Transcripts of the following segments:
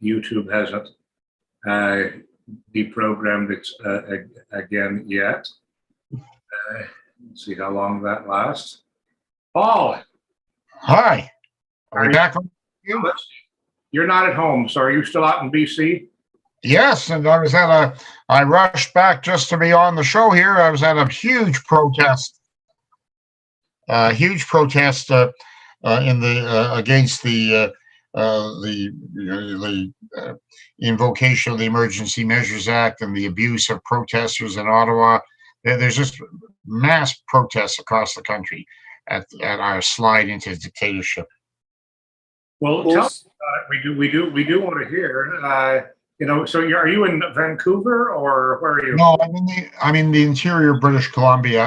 YouTube hasn't deprogrammed it again yet. Let's see how long that lasts. Paul. Hi. Are we back on you? You're not at home, so are you still out in BC? Yes, and I rushed back just to be on the show here. I was at a huge protest in the against the invocation of the Emergency Measures Act and the abuse of protesters in Ottawa. There's just mass protests across the country at our slide into dictatorship. Well, tell us about it. We do want to hear. So are you in Vancouver or where are you? No, I'm in the interior British Columbia.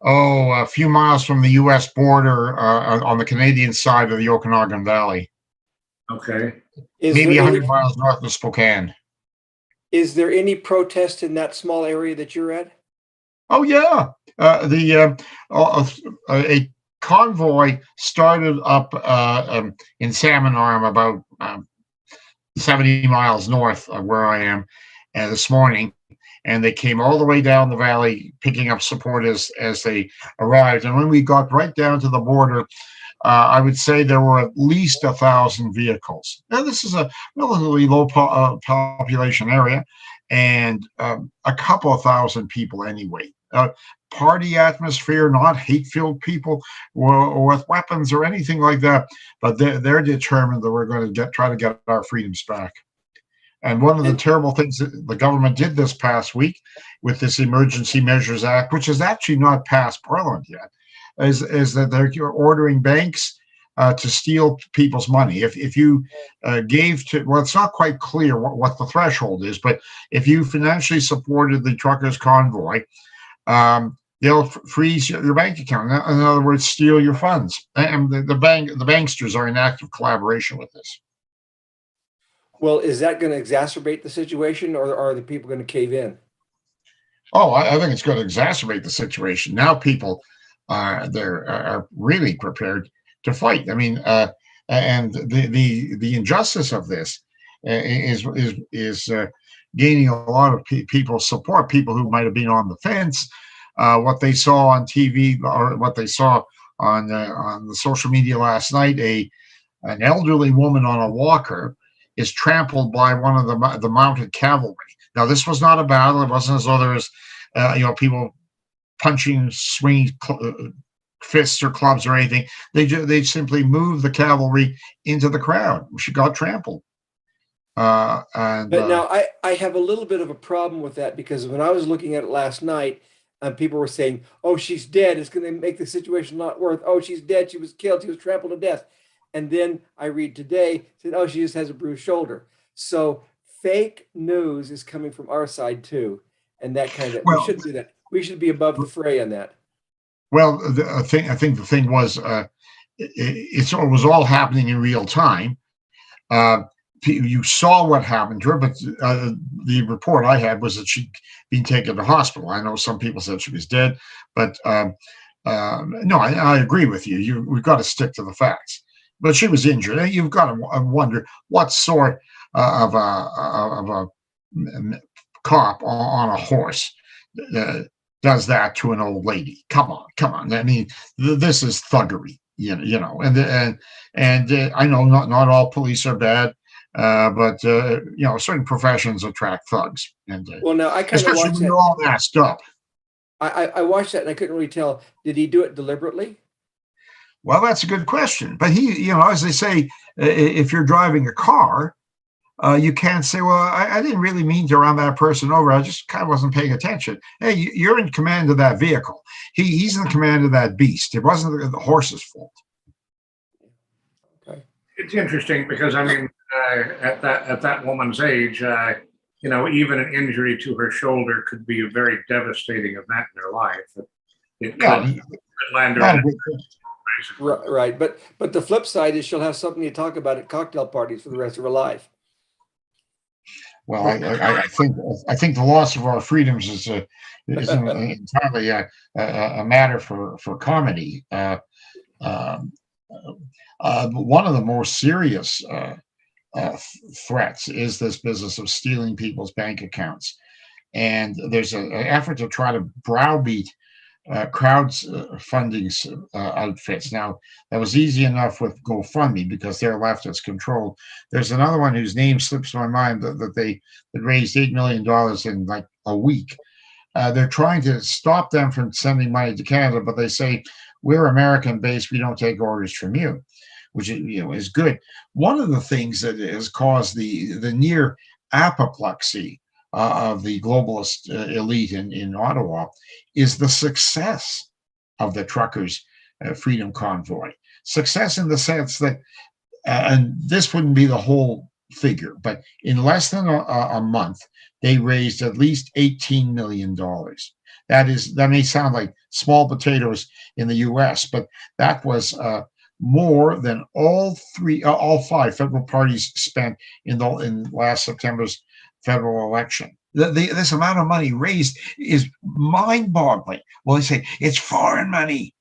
A few miles from the U.S. border, on the Canadian side of the Okanagan Valley. Okay. Maybe 100 miles north of Spokane. Is there any protest in that small area that you're at? Oh yeah, a convoy started up in Salmon Arm, about 70 miles north of where I am, this morning, and they came all the way down the valley, picking up support as they arrived. And when we got right down to the border, I would say there were at least 1,000 vehicles. Now, this is a relatively low population area, and a couple of thousand people anyway. Party atmosphere, not hate-filled people with weapons or anything like that, but they're determined that we're going to try to get our freedoms back. And one of the terrible things that the government did this past week with this Emergency Measures Act, which is actually not passed Parliament yet, is that they're ordering banks to steal people's money. If you gave to, well, it's not quite clear what the threshold is, but if you financially supported the truckers' convoy, they'll freeze your bank account. In other words, steal your funds. And the banksters are in active collaboration with this. Well, is that going to exacerbate the situation, or are the people going to cave in? Oh, I think it's going to exacerbate the situation. Now people are really prepared to fight. I mean, and the injustice of this is gaining a lot of people's support. People who might have been on the fence, what they saw on TV or what they saw on the social media last night, an elderly woman on a walker is trampled by one of the mounted cavalry. Now, this was not a battle. It wasn't as though there was, people punching, swinging fists or clubs or anything. They simply moved the cavalry into the crowd. She got trampled. But now I have a little bit of a problem with that, because when I was looking at it last night, people were saying, "Oh, she's dead. It's going to make the situation not worth. Oh, she's dead. She was killed. She was trampled to death." And then I read today, said, "Oh, she just has a bruised shoulder." So fake news is coming from our side too, and that kind of we shouldn't do that. We should be above the fray on that. Well, I think the thing was, it was all happening in real time. You saw what happened to her, but the report I had was that she'd been taken to hospital. I know some people said she was dead, but no, I agree with you. We've got to stick to the facts. But she was injured. You've got to wonder what sort of a cop on a horse does that to an old lady. Come on. I mean, this is thuggery, And I know not all police are bad, but certain professions attract thugs. And well, now I kind of especially when you're all masked up. I watched that and I couldn't really tell. Did he do it deliberately? Well, that's a good question. But he, as they say, if you're driving a car, you can't say, well, I didn't really mean to run that person over. I just kind of wasn't paying attention. Hey, you're in command of that vehicle. He's in command of that beast. It wasn't the horse's fault. Okay. It's interesting because, I mean, at that woman's age, even an injury to her shoulder could be a very devastating event in her life. It could land her. Right, but the flip side is she'll have something to talk about at cocktail parties for the rest of her life. Well, I think the loss of our freedoms is entirely a matter for comedy. One of the more serious threats is this business of stealing people's bank accounts. And there's an effort to try to browbeat crowdfunding outfits. Now, that was easy enough with GoFundMe because they're leftist controlled. There's another one whose name slips my mind that they raised $8 million in like a week. They're trying to stop them from sending money to Canada, but they say, we're American-based, we don't take orders from you, which is good. One of the things that has caused the near apoplexy of the globalist elite in Ottawa is the success of the truckers' freedom convoy. Success in the sense that, and this wouldn't be the whole figure, but in less than a month, they raised at least $18 million. That may sound like small potatoes in the U.S., but that was more than all five federal parties spent in last September's federal election. This amount of money raised is mind-boggling. Well, they say it's foreign money.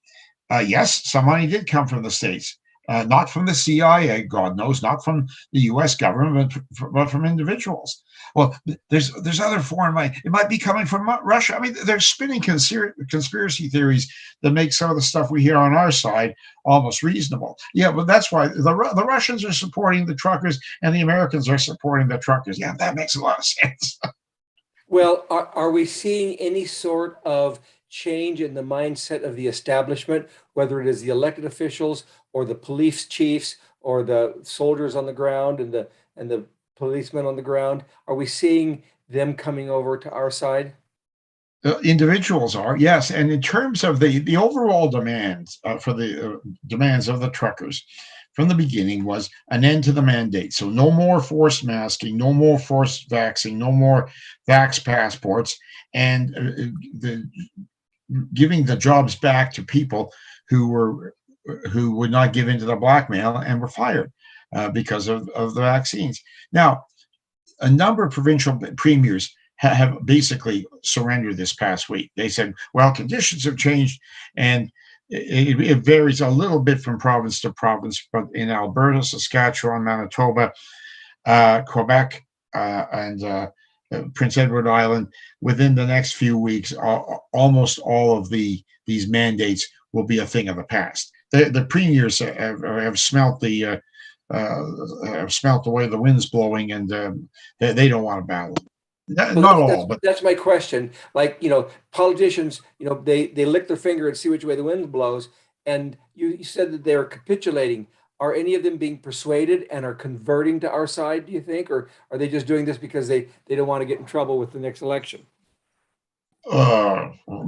Yes, some money did come from the States, not from the CIA, God knows, not from the U.S. government, but from individuals. Well, there's other foreign money. It might be coming from Russia. I mean, they're spinning conspiracy theories that make some of the stuff we hear on our side almost reasonable. Yeah, but that's why the Russians are supporting the truckers and the Americans are supporting the truckers. Yeah, that makes a lot of sense. Well, are we seeing any sort of change in the mindset of the establishment, whether it is the elected officials or the police chiefs or the soldiers on the ground and the policemen on the ground? Are we seeing them coming over to our side? Individuals are, yes. And in terms of the overall demands for the demands of the truckers from the beginning was an end to the mandate. So no more forced masking, no more forced vaxxing, no more vax passports, and giving the jobs back to people who would not give in to the blackmail and were fired because of the vaccines. Now, a number of provincial premiers have basically surrendered this past week. They said, well, conditions have changed, and it varies a little bit from province to province, but in Alberta, Saskatchewan, Manitoba, Quebec, and Prince Edward Island, within the next few weeks, almost all of these mandates will be a thing of the past. The premiers have smelt the way the wind's blowing, and they don't want to battle. Not all, but that's my question. Like, politicians, they lick their finger and see which way the wind blows. And you said that they're capitulating. Are any of them being persuaded and are converting to our side, do you think? Or are they just doing this because they don't want to get in trouble with the next election?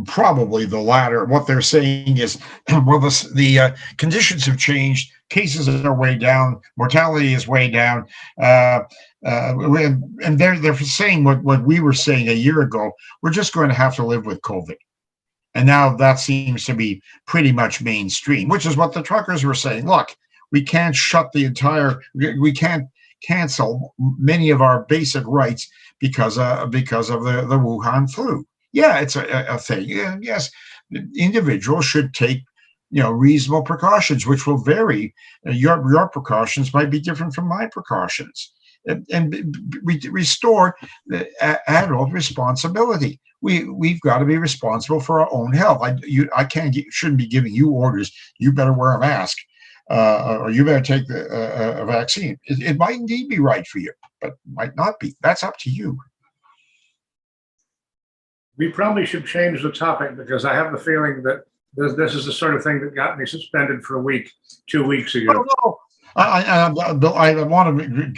Probably the latter. What they're saying is, well, the conditions have changed. Cases are way down. Mortality is way down. And they're saying what we were saying a year ago. We're just going to have to live with COVID. And now that seems to be pretty much mainstream, which is what the truckers were saying. Look, we can't we can't cancel many of our basic rights because of the Wuhan flu. Yeah, it's a thing. Yeah, yes, individuals should take reasonable precautions, which will vary. Your precautions might be different from my precautions, and restore adult responsibility. We've got to be responsible for our own health. Shouldn't be giving you orders. You better wear a mask, or you better take a vaccine. It might indeed be right for you, but might not be. That's up to you. We probably should change the topic because I have the feeling that this is the sort of thing that got me suspended for a week, 2 weeks ago. Oh, no. I want to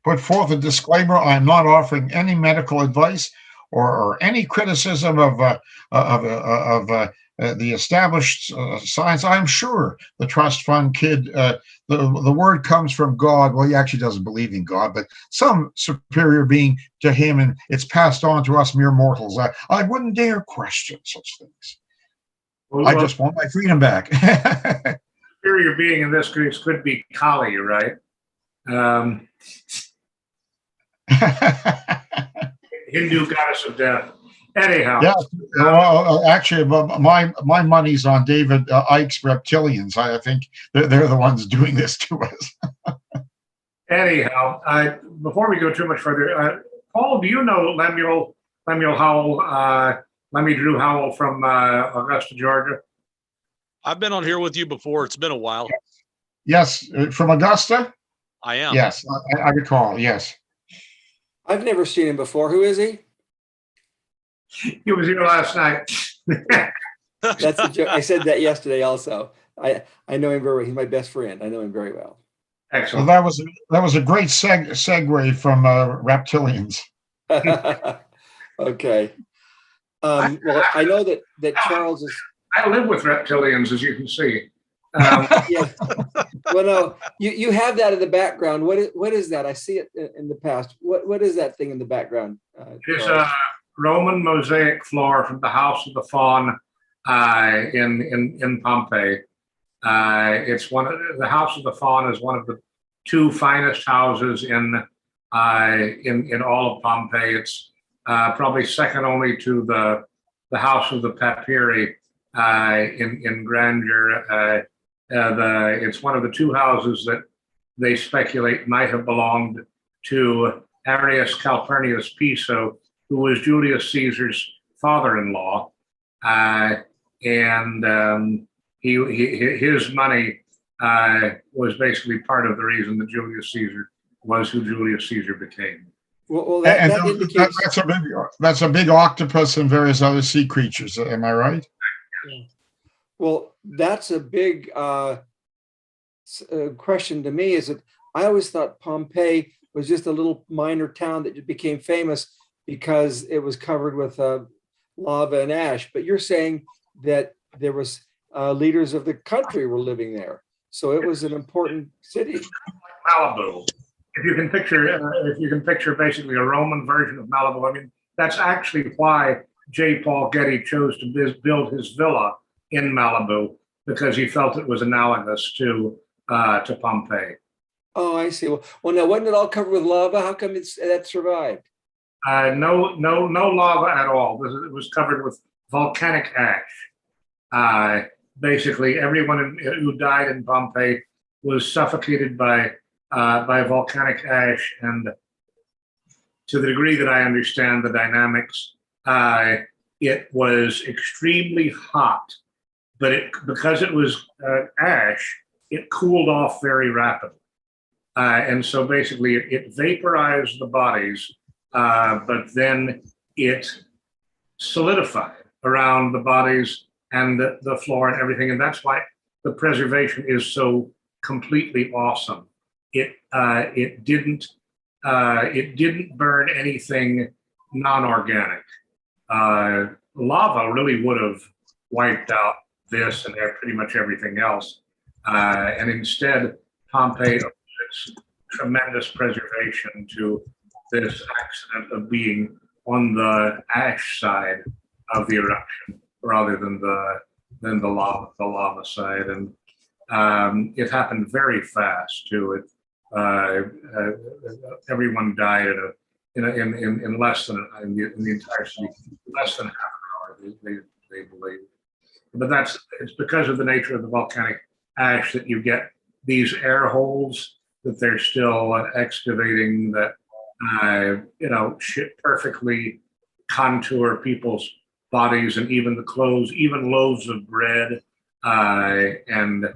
put forth a disclaimer. I'm not offering any medical advice or any criticism of the established science. I'm sure the trust fund kid, the word comes from God. Well, he actually doesn't believe in God, but some superior being to him, and it's passed on to us mere mortals. I wouldn't dare question such things. Well, I just want my freedom back. Superior being in this case could be Kali, right? Hindu goddess of death. Anyhow. Yeah, well, actually, my money's on David Icke's reptilians. I think they're the ones doing this to us. Anyhow, before we go too much further, Paul, do you know Lemuel Howell, Lemmy Drew Howell from Augusta, Georgia? I've been on here with you before. It's been a while. Yes, from Augusta? I am. Yes, I recall, yes. I've never seen him before. Who is he? He was here last night. That's a joke. I said that yesterday also. I know him very well. He's my best friend. I know him very well. Excellent. Well, that was a great segue from reptilians. Okay. Well, I know that Charles is. I live with reptilians, as you can see. Yeah. Well, no, you have that in the background. What is that? I see it in the past. What is that thing in the background? It's a Roman mosaic floor from the House of the Faun in Pompeii. It's the House of the Faun is one of the two finest houses in all of Pompeii. It's probably second only to the House of the Papyri in grandeur. It's one of the two houses that they speculate might have belonged to Arrius Calpurnius Piso, who was Julius Caesar's father-in-law, and his money was basically part of the reason that Julius Caesar was who Julius Caesar became. Well, that indicates that's a big octopus and various other sea creatures. Am I right? Yeah. Well, that's a big question to me. Is that I always thought Pompeii was just a little minor town that became famous because it was covered with lava and ash. But you're saying that there was leaders of the country were living there, so it was an important city. Malibu. If you can picture basically a Roman version of Malibu. I mean, that's actually why J. Paul Getty chose to build his villa in Malibu, because he felt it was analogous to Pompeii. Oh, I see. Well, now wasn't it all covered with lava? How come that survived? No lava at all. It was covered with volcanic ash. Basically, everyone who died in Pompeii was suffocated by volcanic ash, and to the degree that I understand the dynamics, it was extremely hot, but because it was ash, it cooled off very rapidly. And so basically it vaporized the bodies, but then it solidified around the bodies and the floor and everything. And that's why the preservation is so completely awesome. It didn't burn anything non-organic. Lava really would have wiped out this and pretty much everything else. And instead, Pompeii owes its tremendous preservation to this accident of being on the ash side of the eruption rather than the lava side. And it happened very fast too. Everyone died in less than in the entire city, less than half an hour. They believe, but it's because of the nature of the volcanic ash that you get these air holes that they're still excavating that perfectly contour people's bodies and even the clothes, even loaves of bread and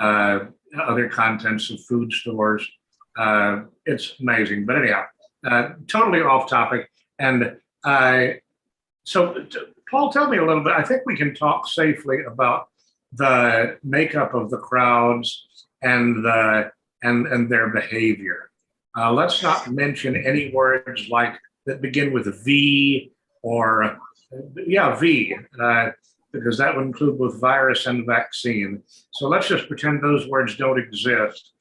other contents of food stores. It's amazing. But anyhow, totally off topic. And so, Paul, tell me a little bit. I think we can talk safely about the makeup of the crowds and their behavior. Let's not mention any words like that begin with V or V, because that would include both virus and vaccine. So let's just pretend those words don't exist.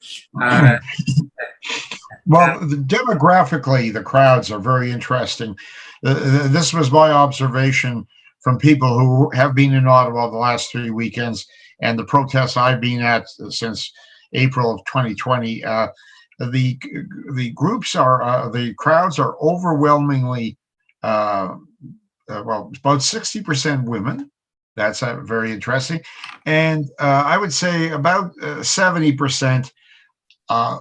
Well, demographically, the crowds are very interesting. This was my observation from people who have been in Ottawa the last 3 weekends and the protests I've been at since April of 2020. The crowds are overwhelmingly, about 60% women. That's very interesting. And I would say about 70%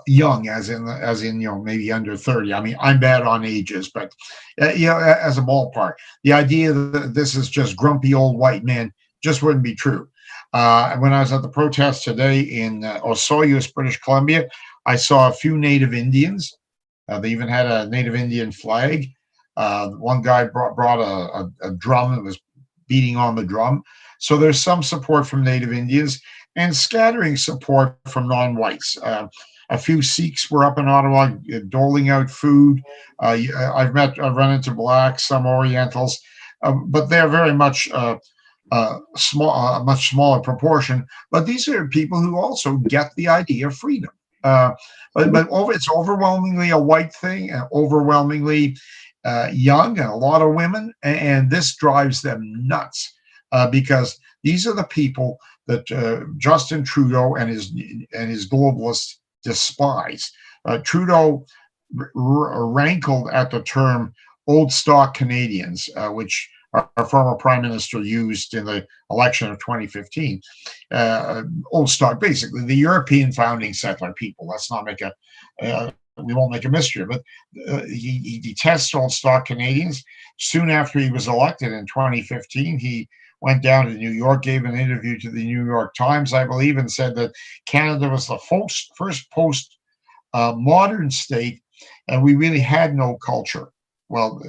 young, as in maybe under 30. I mean, I'm bad on ages, but as a ballpark, the idea that this is just grumpy old white men just wouldn't be true. When I was at the protest today in Osoyoos, British Columbia, I saw a few Native Indians. They even had a Native Indian flag. One guy brought a drum and was beating on the drum. So there's some support from Native Indians and scattering support from non-whites. A few Sikhs were up in Ottawa doling out food. I've run into blacks, some Orientals, but they're very much a much smaller proportion. But these are people who also get the idea of freedom. It's overwhelmingly a white thing, and overwhelmingly young, and a lot of women, and this drives them nuts because these are the people that Justin Trudeau and his globalists despise. Trudeau rankled at the term old stock Canadians, which our former prime minister used in the election of 2015. Old stock, basically the European founding settler people. Let's not make we won't make a mystery of it. He detests old stock Canadians. Soon after he was elected in 2015, he went down to New York, gave an interview to the New York Times, I believe, and said that Canada was the first post-modern state, and we really had no culture. Well,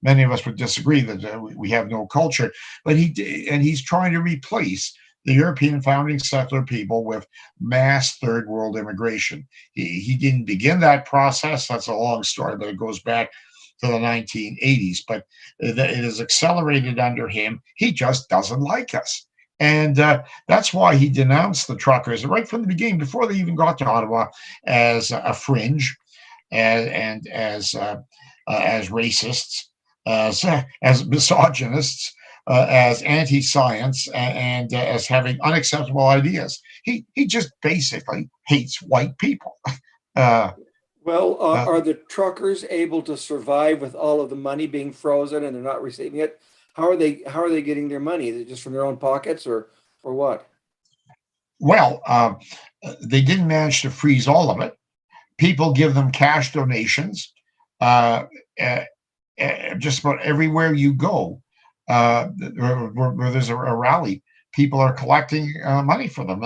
many of us would disagree that we have no culture, but he's trying to replace the European founding settler people with mass third world immigration. He didn't begin that process. That's a long story, but it goes back to the 1980s, but it is accelerated under him. He just doesn't like us. And that's why he denounced the truckers right from the beginning, before they even got to Ottawa, as a fringe and as racists, as misogynists, as anti-science, and as having unacceptable ideas. He just basically hates white people. Are the truckers able to survive with all of the money being frozen and they're not receiving it? How are they getting their money? Is it just from their own pockets or what? Well, they didn't manage to freeze all of it. People give them cash donations. Just about everywhere you go, where there's a rally, people are collecting money for them.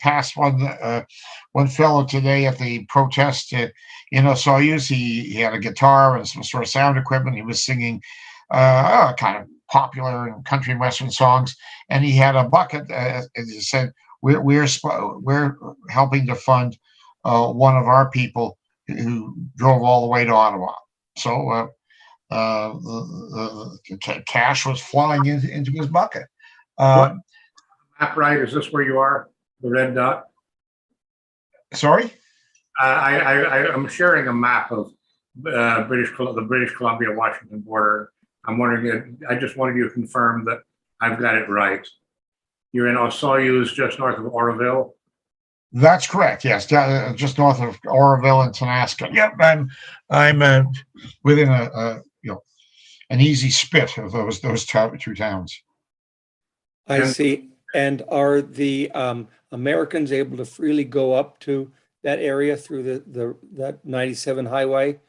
Past one fellow today at the protest in Osoyoos, he had a guitar and some sort of sound equipment. He was singing kind of popular and country and western songs, and he had a bucket. As he said, we're helping to fund one of our people who drove all the way to Ottawa. So the cash was flowing into his bucket. Map right? Is this where you are? The red dot? Sorry? I'm sharing a map of the British Columbia Washington border. I'm wondering. I just wanted you to confirm that I've got it right. You're in Osoyoos, just north of Oroville. That's correct. Yes, just north of Oroville and Tonasca. Yep, I'm within an easy spit of those two towns. I see. And are the Americans able to freely go up to that area through that 97 highway?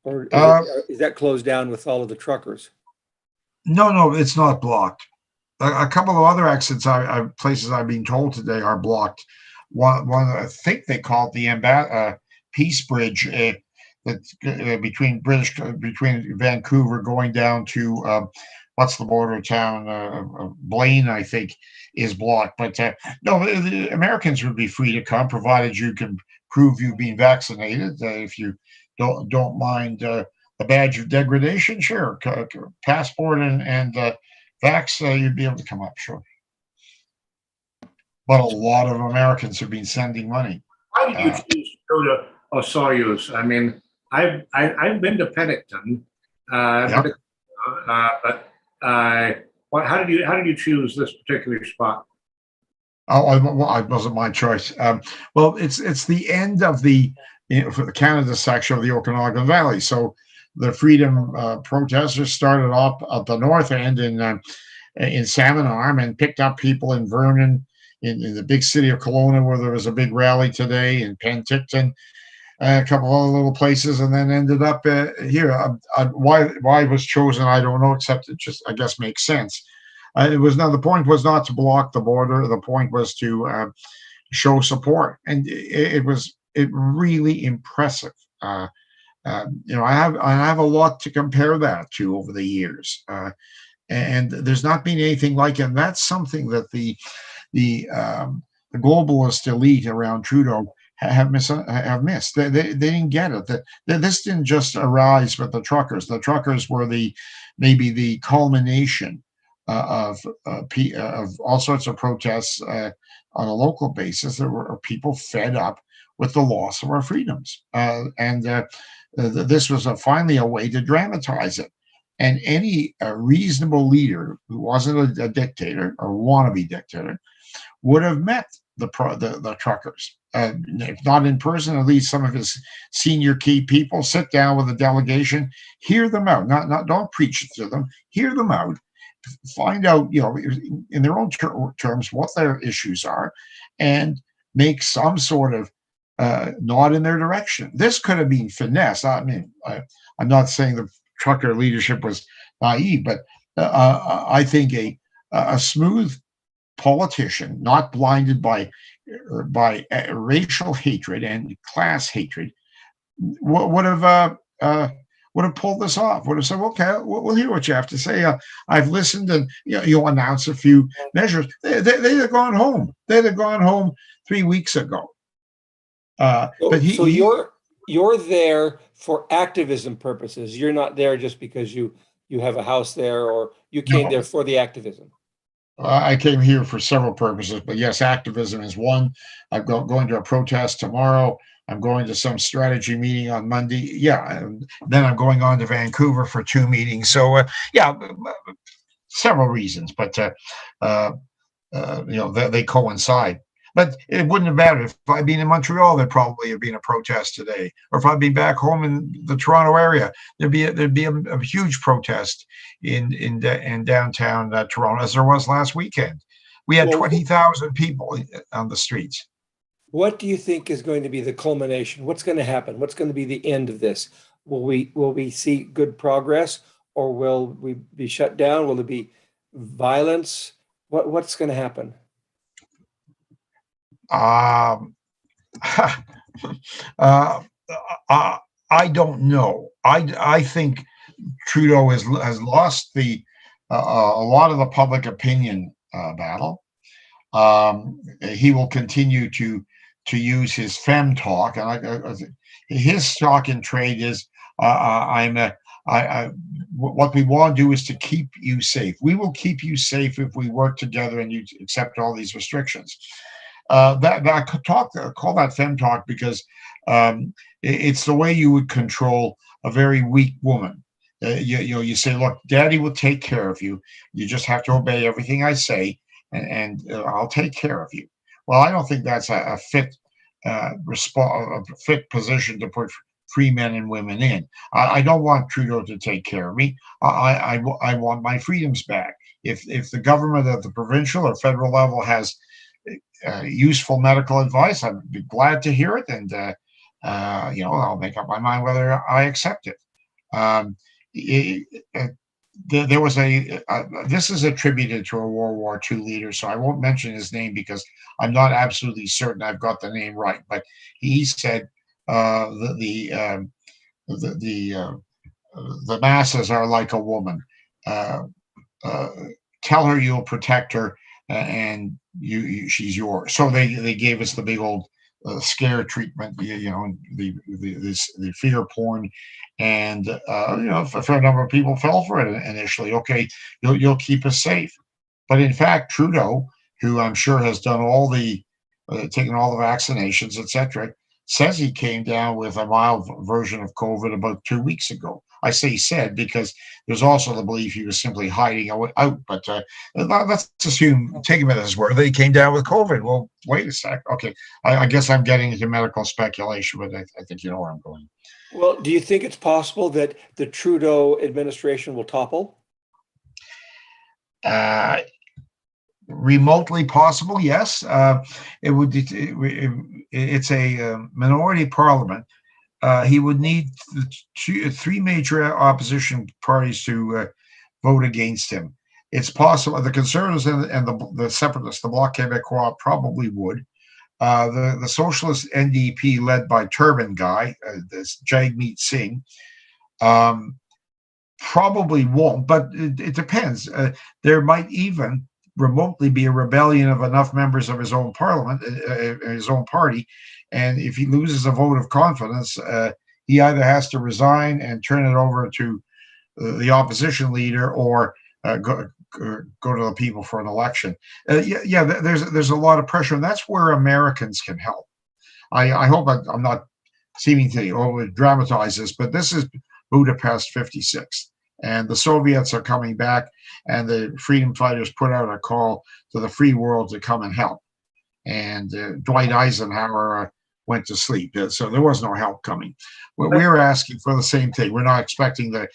Or is that closed down with all of the truckers? No, it's not blocked. A couple of other exits, places I've been told today, are blocked. One I think they call it the Peace Bridge, between Vancouver going down to what's the border town? Blaine, I think, is blocked. But no, the Americans would be free to come, provided you can prove you've been vaccinated. If you don't mind the badge of degradation, sure, passport and vax, you'd be able to come up, sure. But a lot of Americans have been sending money. Why did you choose to go to Osoyoos? I mean, I've been to Pennington, but how did you choose this particular spot? Oh, it wasn't my choice. Well, it's the end of the for the Canada section of the Okanagan Valley. So the freedom protesters started off at the north end in Salmon Arm and picked up people in Vernon, in the big city of Kelowna, where there was a big rally today, in Penticton, a couple other little places, and then ended up here. Why it was chosen, I don't know, except it just, I guess, makes sense. The point was not to block the border. The point was to show support, and it was really impressive. I have a lot to compare that to over the years, and there's not been anything like it. And that's something that the globalist elite around Trudeau have missed. They didn't get it. That this didn't just arise with the truckers. The truckers were maybe the culmination of all sorts of protests on a local basis. There were people fed up with the loss of our freedoms, and this was finally a way to dramatize it. And any reasonable leader who wasn't a dictator or wannabe dictator would have met the truckers, if not in person, at least some of his senior key people. Sit down with a delegation, hear them out. Not don't preach to them. Hear them out. Find out, in their own terms, what their issues are, and make some sort of nod in their direction. This could have been finesse. I mean, I'm not saying the trucker leadership was naive, but I think a smooth politician, not blinded by racial hatred and class hatred, would have pulled this off. Would have said, "Okay, we'll hear what you have to say. I've listened," and you'll announce a few measures. They'd have gone home. They'd have gone home 3 weeks ago. But you're there for activism purposes. You're not there just because you have a house there, or you came there for the activism. I came here for several purposes, but yes, activism is one. I'm going to a protest tomorrow. I'm going to some strategy meeting on Monday. Yeah, and then I'm going on to Vancouver for 2 meetings. So several reasons, but they coincide. But it wouldn't have mattered. If I'd been in Montreal, there'd probably have been a protest today. Or if I'd been back home in the Toronto area, there'd be a huge protest in downtown Toronto, as there was last weekend. We had 20,000 people on the streets. What do you think is going to be the culmination? What's going to happen? What's going to be the end of this? Will we see good progress, or will we be shut down? Will there be violence? What's going to happen? I don't know. I think Trudeau has lost a lot of the public opinion battle. He will continue to use his fem talk, and his talk in trade is, what we want to do is to keep you safe. We will keep you safe if we work together and you accept all these restrictions. I could call that fem talk because it's the way you would control a very weak woman. You say, "Look, Daddy will take care of you. You just have to obey everything I say, and I'll take care of you." Well, I don't think that's a fit position to put free men and women in. I don't want Trudeau to take care of me. I want my freedoms back. If the government at the provincial or federal level has useful medical advice, I'd be glad to hear it, and I'll make up my mind whether I accept it. There was this is attributed to a World War II leader, so I won't mention his name because I'm not absolutely certain I've got the name right. But he said the masses are like a woman. Tell her you'll protect her, and she's yours. So they gave us the big old scare treatment, the fear porn, and a fair number of people fell for it initially. Okay, you'll keep us safe, but in fact, Trudeau, who I'm sure has done all the taken all the vaccinations, etc., says he came down with a mild version of COVID about 2 weeks ago. I say said because there's also the belief he was simply hiding out. But let's assume, take him at his word, that he came down with COVID. Well, wait a sec. Okay, I guess I'm getting into medical speculation, but I think you know where I'm going. Well, do you think it's possible that the Trudeau administration will topple? remotely possible, yes. It's a minority parliament. He would need three major opposition parties to vote against him. It's possible the Conservatives and the Separatists, the Bloc Québécois, probably would. The Socialist NDP, led by Turban Guy, this Jagmeet Singh, probably won't, but it depends. There might even remotely be a rebellion of enough members of his own parliament, his own party, and if he loses a vote of confidence, he either has to resign and turn it over to the opposition leader, or go to the people for an election. There's a lot of pressure, and that's where Americans can help. I hope I'm not seeming to over dramatize this, but this is Budapest 56, and the Soviets are coming back, and the freedom fighters put out a call to the free world to come and help. And Dwight Eisenhower went to sleep, so there was no help coming. We're asking for the same thing. We're not expecting the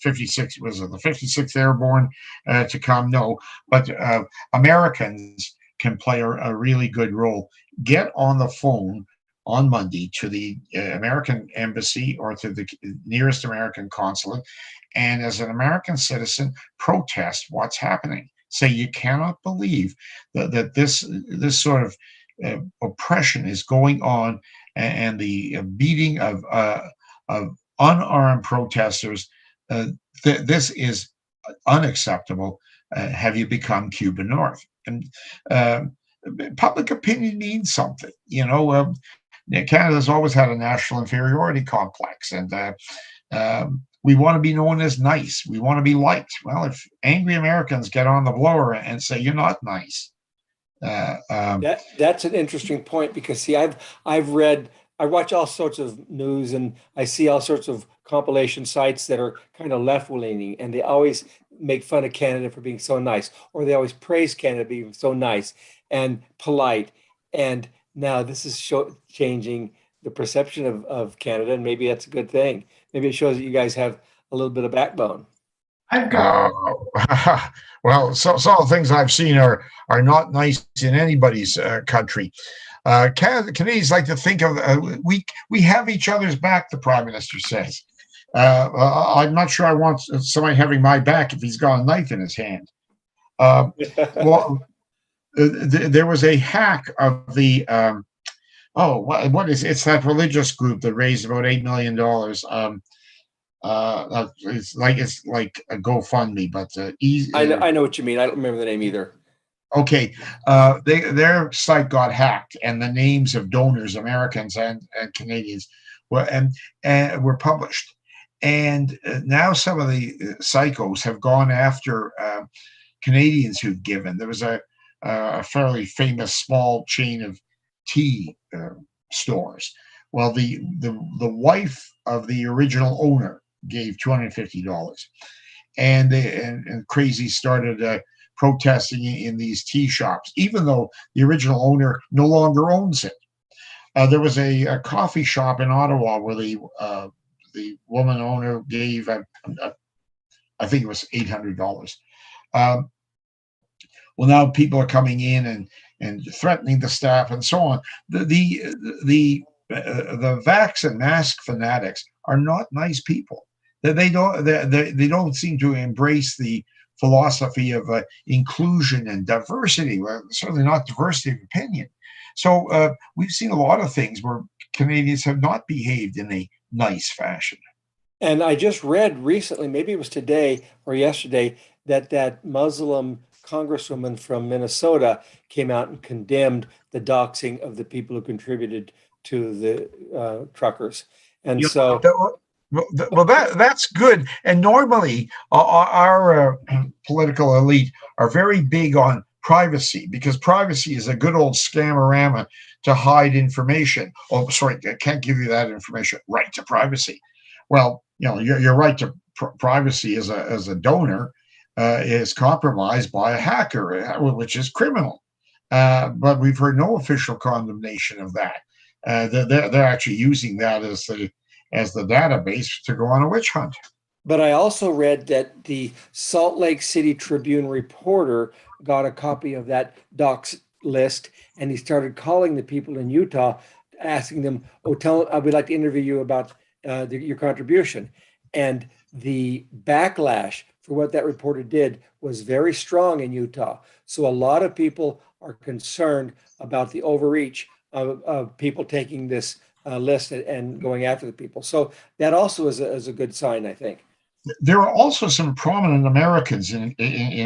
56 was it the 56th Airborne to come, no, but Americans can play a really good role. Get on the phone on Monday to the American embassy or to the nearest American consulate, and as an American citizen, protest what's happening. Say you cannot believe that this sort of oppression is going on, and the beating of unarmed protesters. This is unacceptable. Have you become Cuba North? And public opinion means something. Canada's always had a national inferiority complex, and we want to be known as nice. We want to be liked. Well, if angry Americans get on the blower and say you're not nice, that's an interesting point, because see, I watch all sorts of news, and I see all sorts of compilation sites that are kind of left-leaning, and they always make fun of Canada for being so nice, or they always praise Canada being so nice and polite. And now this is changing the perception of Canada, and maybe that's a good thing. Maybe it shows that you guys have a little bit of backbone. Well, some of the things I've seen are not nice in anybody's country. Canadians like to think of we have each other's back, the Prime Minister says. I'm not sure I want somebody having my back if he's got a knife in his hand. There was a hack of the what is it's that religious group that raised about $8 million. It's like a GoFundMe, but I know what you mean. I don't remember the name either. Okay, their site got hacked, and the names of donors, Americans and Canadians, were published. And now some of the psychos have gone after Canadians who've given. There was a fairly famous small chain of tea stores. Well, the wife of the original owner gave $250, and crazy started protesting in these tea shops, even though the original owner no longer owns it. There was a coffee shop in Ottawa where the woman owner gave, I think it was $800. Well, now people are coming in and threatening the staff and so on. The vax and mask fanatics are not nice people. They don't seem to embrace the philosophy of inclusion and diversity. Well, certainly not diversity of opinion. So we've seen a lot of things where Canadians have not behaved in a nice fashion. And I just read recently, maybe it was today or yesterday, that Muslim congresswoman from Minnesota came out and condemned the doxing of the people who contributed to the truckers. And that's good. And normally our political elite are very big on privacy, because privacy is a good old scamorama to hide information. Oh, sorry, I can't give you that information. Right to privacy. Well, your right to privacy as a donor is compromised by a hacker, which is criminal. But we've heard no official condemnation of that. They're actually using that as the database to go on a witch hunt. But I also read that the Salt Lake City Tribune reporter got a copy of that docs list, and he started calling the people in Utah, asking them, "Oh, we'd like to interview you about your contribution." And the backlash for what that reporter did was very strong in Utah. So a lot of people are concerned about the overreach of people taking this list and going after the people. So that also is a good sign, I think. There are also some prominent Americans, in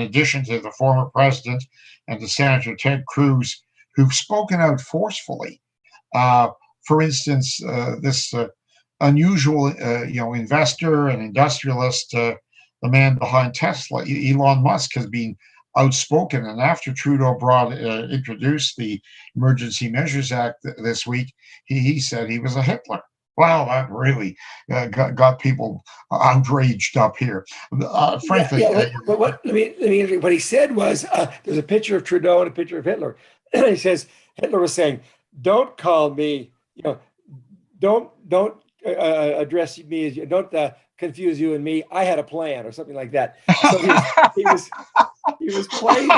addition to the former president and to Senator Ted Cruz, who've spoken out forcefully. For instance, this unusual, investor and industrialist, the man behind Tesla, Elon Musk, has been outspoken. And after Trudeau introduced the Emergency Measures Act this week, he said he was a Hitler. Wow, that really got people outraged up here. Frankly, but let me. What he said was, there's a picture of Trudeau and a picture of Hitler. He says Hitler was saying, "Don't call me, don't address me as you, don't confuse you and me. I had a plan," or something like that. So he was playing,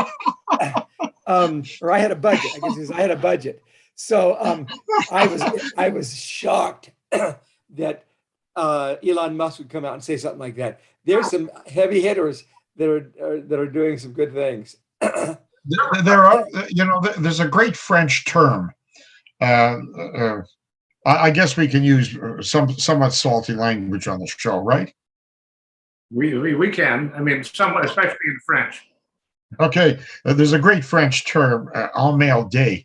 or I had a budget. I guess he says, I had a budget. So I was shocked that Elon Musk would come out and say something like that. There's some heavy hitters that are doing some good things. There are, there's a great French term. I guess we can use somewhat salty language on the show, right? We can. I mean, somewhat, especially in French. Okay, there's a great French term, emmerder.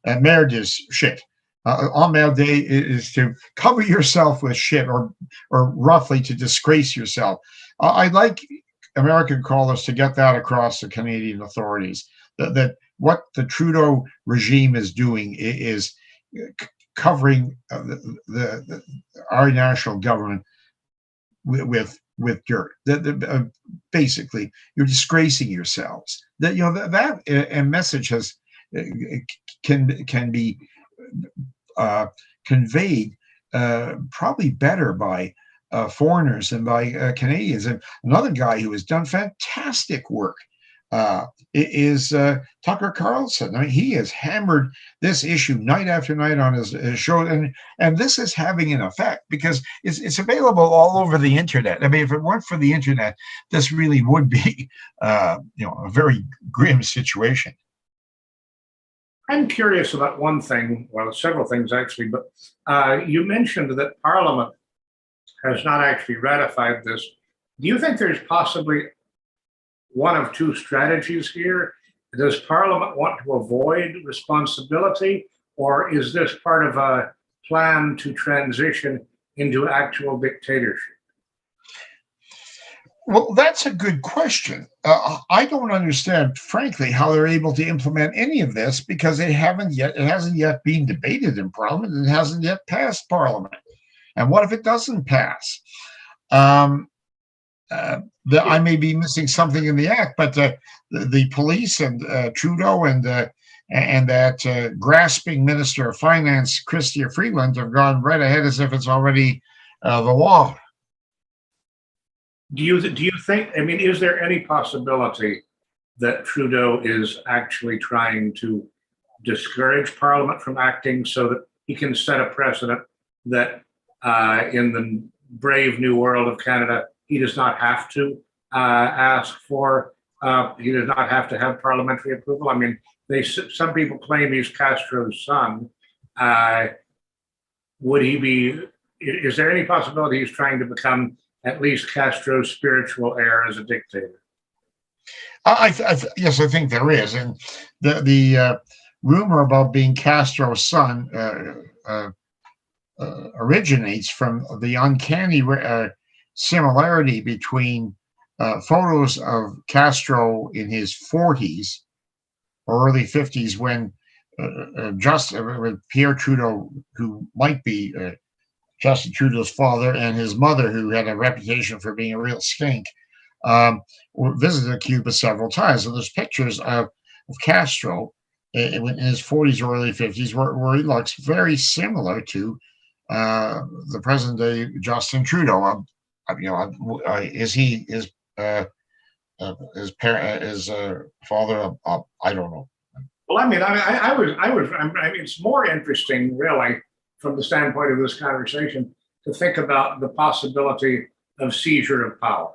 Merde is shit. Emmerder is to cover yourself with shit, or roughly to disgrace yourself. I'd like American callers to get that across to Canadian authorities, that what the Trudeau regime is doing is covering our national government with dirt. Basically, you're disgracing yourselves. That message can be conveyed probably better by foreigners than by Canadians. And another guy who has done fantastic work is Tucker Carlson. I mean, he has hammered this issue night after night on his show, and this is having an effect because it's available all over the internet. I mean, if it weren't for the internet, this really would be a very grim situation. I'm curious about one thing, well, several things actually, but you mentioned that Parliament has not actually ratified this. Do you think there's possibly one of two strategies here? Does Parliament want to avoid responsibility, or is this part of a plan to transition into actual dictatorship? Well, that's a good question. I don't understand, frankly, how they're able to implement any of this because it hasn't yet been debated in Parliament. It hasn't yet passed Parliament. And what if it doesn't pass? I may be missing something in the act, but the police and Trudeau and that grasping Minister of Finance, Chrystia Freeland, have gone right ahead as if it's already the law. Do you think, I mean, is there any possibility that Trudeau is actually trying to discourage Parliament from acting so that he can set a precedent that in the brave new world of Canada, he does not have to ask for, he does not have to have parliamentary approval? I mean, some people claim he's Castro's son. Is there any possibility he's trying to become at least Castro's spiritual heir as a dictator? Yes, I think there is. And the rumor about being Castro's son originates from the uncanny similarity between photos of Castro in his 40s or early 50s when Pierre Trudeau, who might be Justin Trudeau's father, and his mother, who had a reputation for being a real skink, visited Cuba several times. So there's pictures of Castro in his 40s or early 50s where he looks very similar to the present day Justin Trudeau. his parent, his father? I don't know. Well, I mean, it's more interesting, really, from the standpoint of this conversation, to think about the possibility of seizure of power.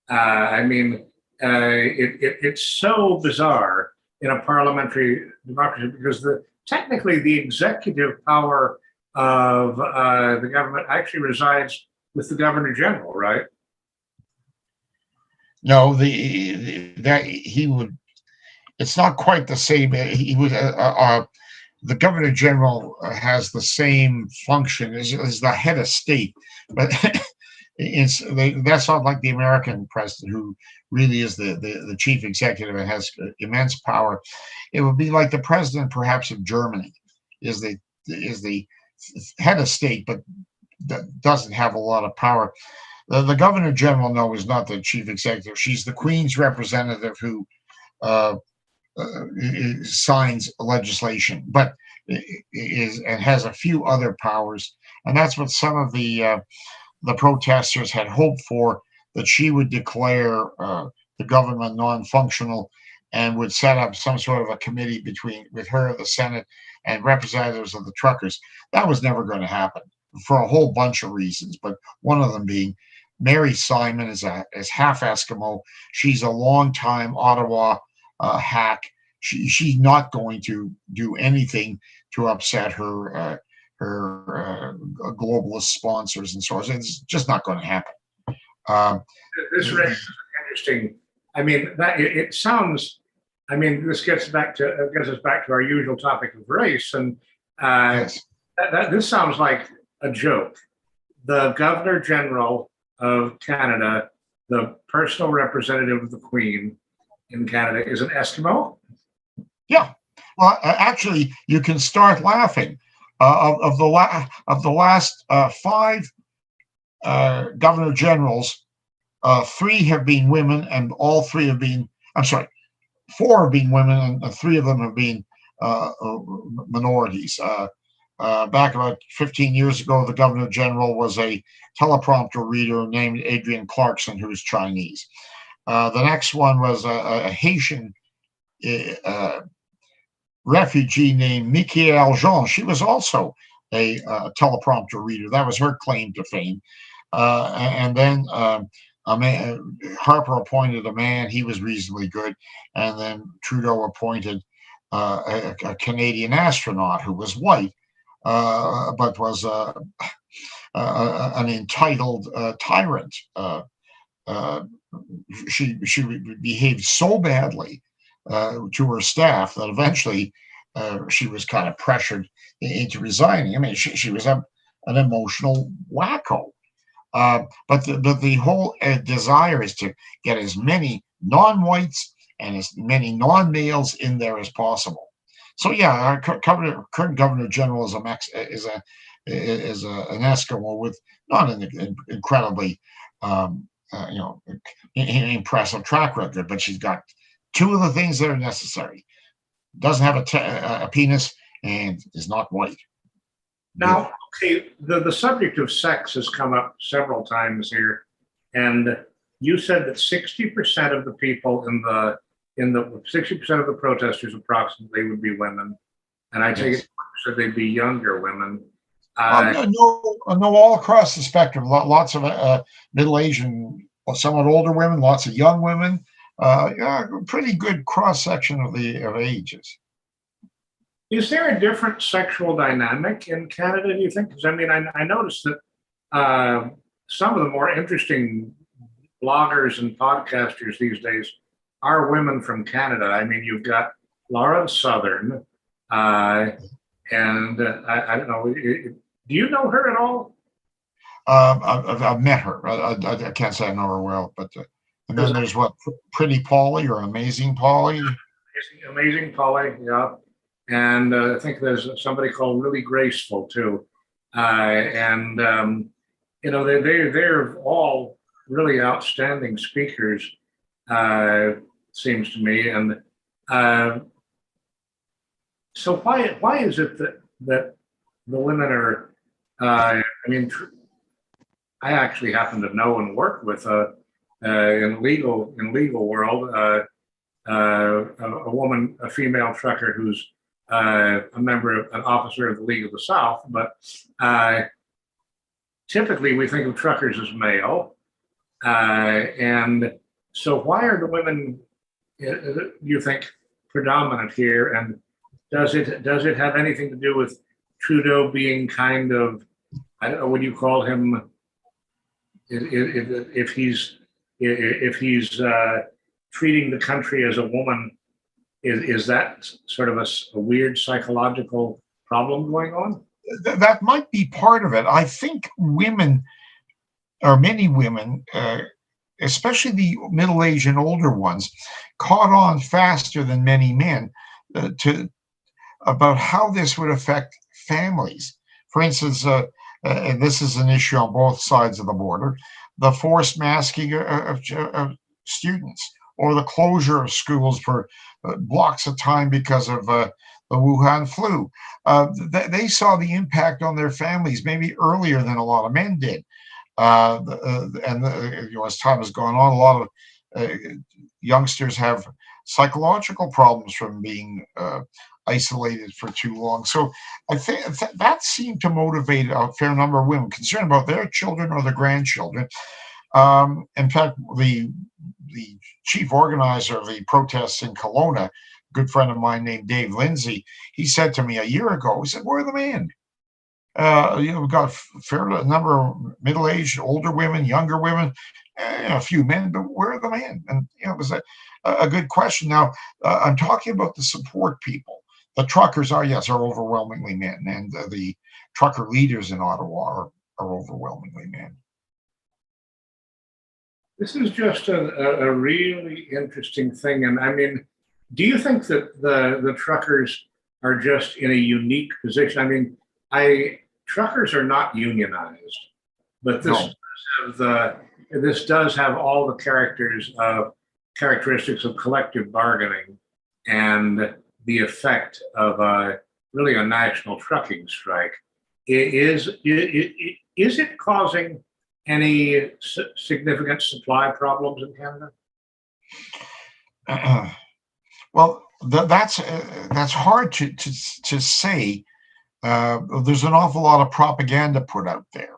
I mean, it's so bizarre in a parliamentary democracy because technically the executive power of the government actually resides with the governor general, right? No, that he would. It's not quite the same. He would. The governor general has the same function as the head of state, but that's not like the American president, who really is the chief executive and has immense power. It would be like the president, perhaps, of Germany, is the head of state, but doesn't have a lot of power. The governor general, no, is not the chief executive. She's the Queen's representative who signs legislation, but is and has a few other powers, and that's what some of the protesters had hoped for, that she would declare the government non-functional and would set up some sort of a committee with her, the Senate, and representatives of the truckers. That was never going to happen for a whole bunch of reasons, but one of them being Mary Simon is half Eskimo. She's a long-time Ottawa hack. She's not going to do anything to upset her globalist sponsors and so on. It's just not going to happen. This raises interesting. I mean, that it sounds. I mean, this gets us back to our usual topic of race, and yes. This sounds like a joke. The Governor General of Canada, the personal representative of the Queen in Canada, is an Eskimo. Yeah. Well, actually, you can start laughing. Of the last 5 governor generals, 3 have been women, and all 3 have been. I'm sorry, 4 have been women, and 3 of them have been minorities. Back about 15 years ago, the governor general was a teleprompter reader named Adrienne Clarkson, who was Chinese. The next one was a Haitian refugee named Michaëlle Jean. She was also a teleprompter reader. That was her claim to fame. And then Harper appointed a man. He was reasonably good. And then Trudeau appointed a Canadian astronaut who was white, but was an entitled tyrant. She behaved so badly to her staff that eventually she was kind of pressured into resigning. I mean, she was an emotional wacko. But the whole desire is to get as many non-whites and as many non-males in there as possible. So yeah, our current governor general is an Eskimo with not an incredibly impressive track record, but she's got 2 of the things that are necessary. Doesn't have a penis and is not white. Now, okay, the subject of sex has come up several times here, and you said that 60% of the people in the 60% of the protesters approximately would be women, and I take it so they'd be younger women. No, all across the spectrum. Lots of middle-aged and somewhat older women, lots of young women. Pretty good cross section of ages. Is there a different sexual dynamic in Canada, do you think? Because I mean, I noticed that some of the more interesting bloggers and podcasters these days are women from Canada. I mean, you've got Laura Southern, and I don't know. Do you know her at all? I've met her. I can't say I know her well, but and then there's Pretty Polly or Amazing Polly. Amazing Polly, yeah. And I think there's somebody called Really Graceful too, they're all really outstanding speakers, seems to me. And so why is it that the women are? I actually happen to know and work with in legal world a woman, a female trucker who's a member of an officer of the League of the South, but typically we think of truckers as male, and so why are the women, you think, predominant here? And does it have anything to do with Trudeau being kind of, I don't know, what do you call him? If he's treating the country as a woman, is that sort of a weird psychological problem going on? That might be part of it. I think women, or many women, especially the middle-aged and older ones, caught on faster than many men about how this would affect families. For instance, and this is an issue on both sides of the border, the forced masking of students, or the closure of schools for blocks of time because of the Wuhan flu. They saw the impact on their families maybe earlier than a lot of men did. As time has gone on, a lot of youngsters have psychological problems from being isolated for too long. So I think that seemed to motivate a fair number of women concerned about their children or their grandchildren. In fact, the chief organizer of the protests in Kelowna, a good friend of mine named Dave Lindsay, he said to me a year ago, he said, "Where are the men? We've got a fair number of middle-aged, older women, younger women, a few men, but where are the men?" And it was a good question. Now, I'm talking about the support people. The truckers are overwhelmingly men, and the trucker leaders in Ottawa are overwhelmingly men. This is just a really interesting thing. And I mean, do you think that the truckers are just in a unique position? I mean, truckers are not unionized, but this does have all the characteristics of collective bargaining and the effect of really a national trucking strike. Is it causing any significant supply problems in Canada? Well, that's hard to say. There's an awful lot of propaganda put out there.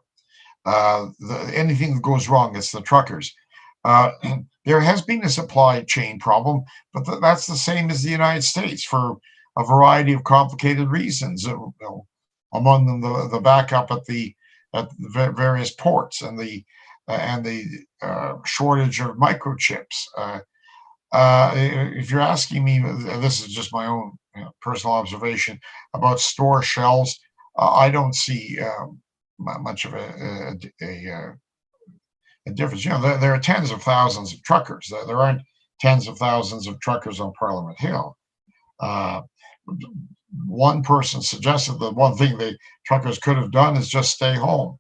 Anything that goes wrong, it's the truckers. There has been a supply chain problem, but that's the same as the United States for a variety of complicated reasons. Among them, the backup at the various ports and the shortage of microchips. If you're asking me, this is just my own personal observation about store shelves. I don't see much of a difference. There are tens of thousands of truckers. There aren't tens of thousands of truckers on Parliament Hill. One person suggested that one thing the truckers could have done is just stay home.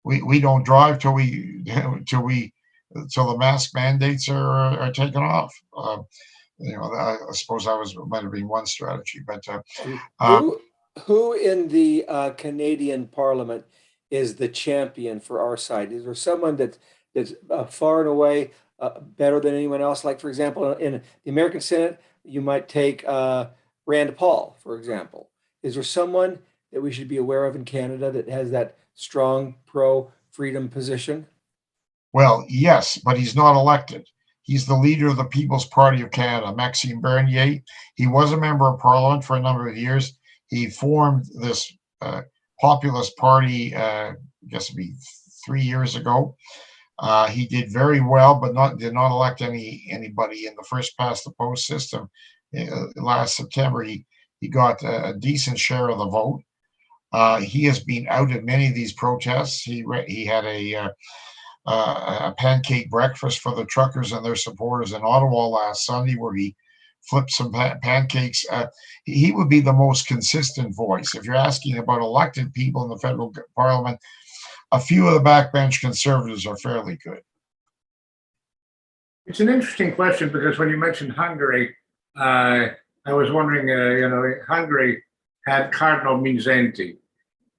We don't drive till the mask mandates are taken off. I suppose might have been one strategy. But who in the Canadian Parliament is the champion for our side? Is there someone that's far and away better than anyone else? Like, for example, in the American Senate, you might take Rand Paul, for example. Is there someone that we should be aware of in Canada that has that strong pro-freedom position? Well, yes, but he's not elected. He's the leader of the People's Party of Canada, Maxime Bernier. He was a member of Parliament for a number of years. He formed this populist party, I guess it'd be 3 years ago. He did very well, but did not elect anybody in the first past the post system. Last September, he got a decent share of the vote. He has been out at many of these protests. He had a pancake breakfast for the truckers and their supporters in Ottawa last Sunday, where he flipped some pancakes. He would be the most consistent voice. If you're asking about elected people in the federal parliament, a few of the backbench conservatives are fairly good. It's an interesting question because when you mentioned Hungary, I was wondering, Hungary had Cardinal Mindszenty.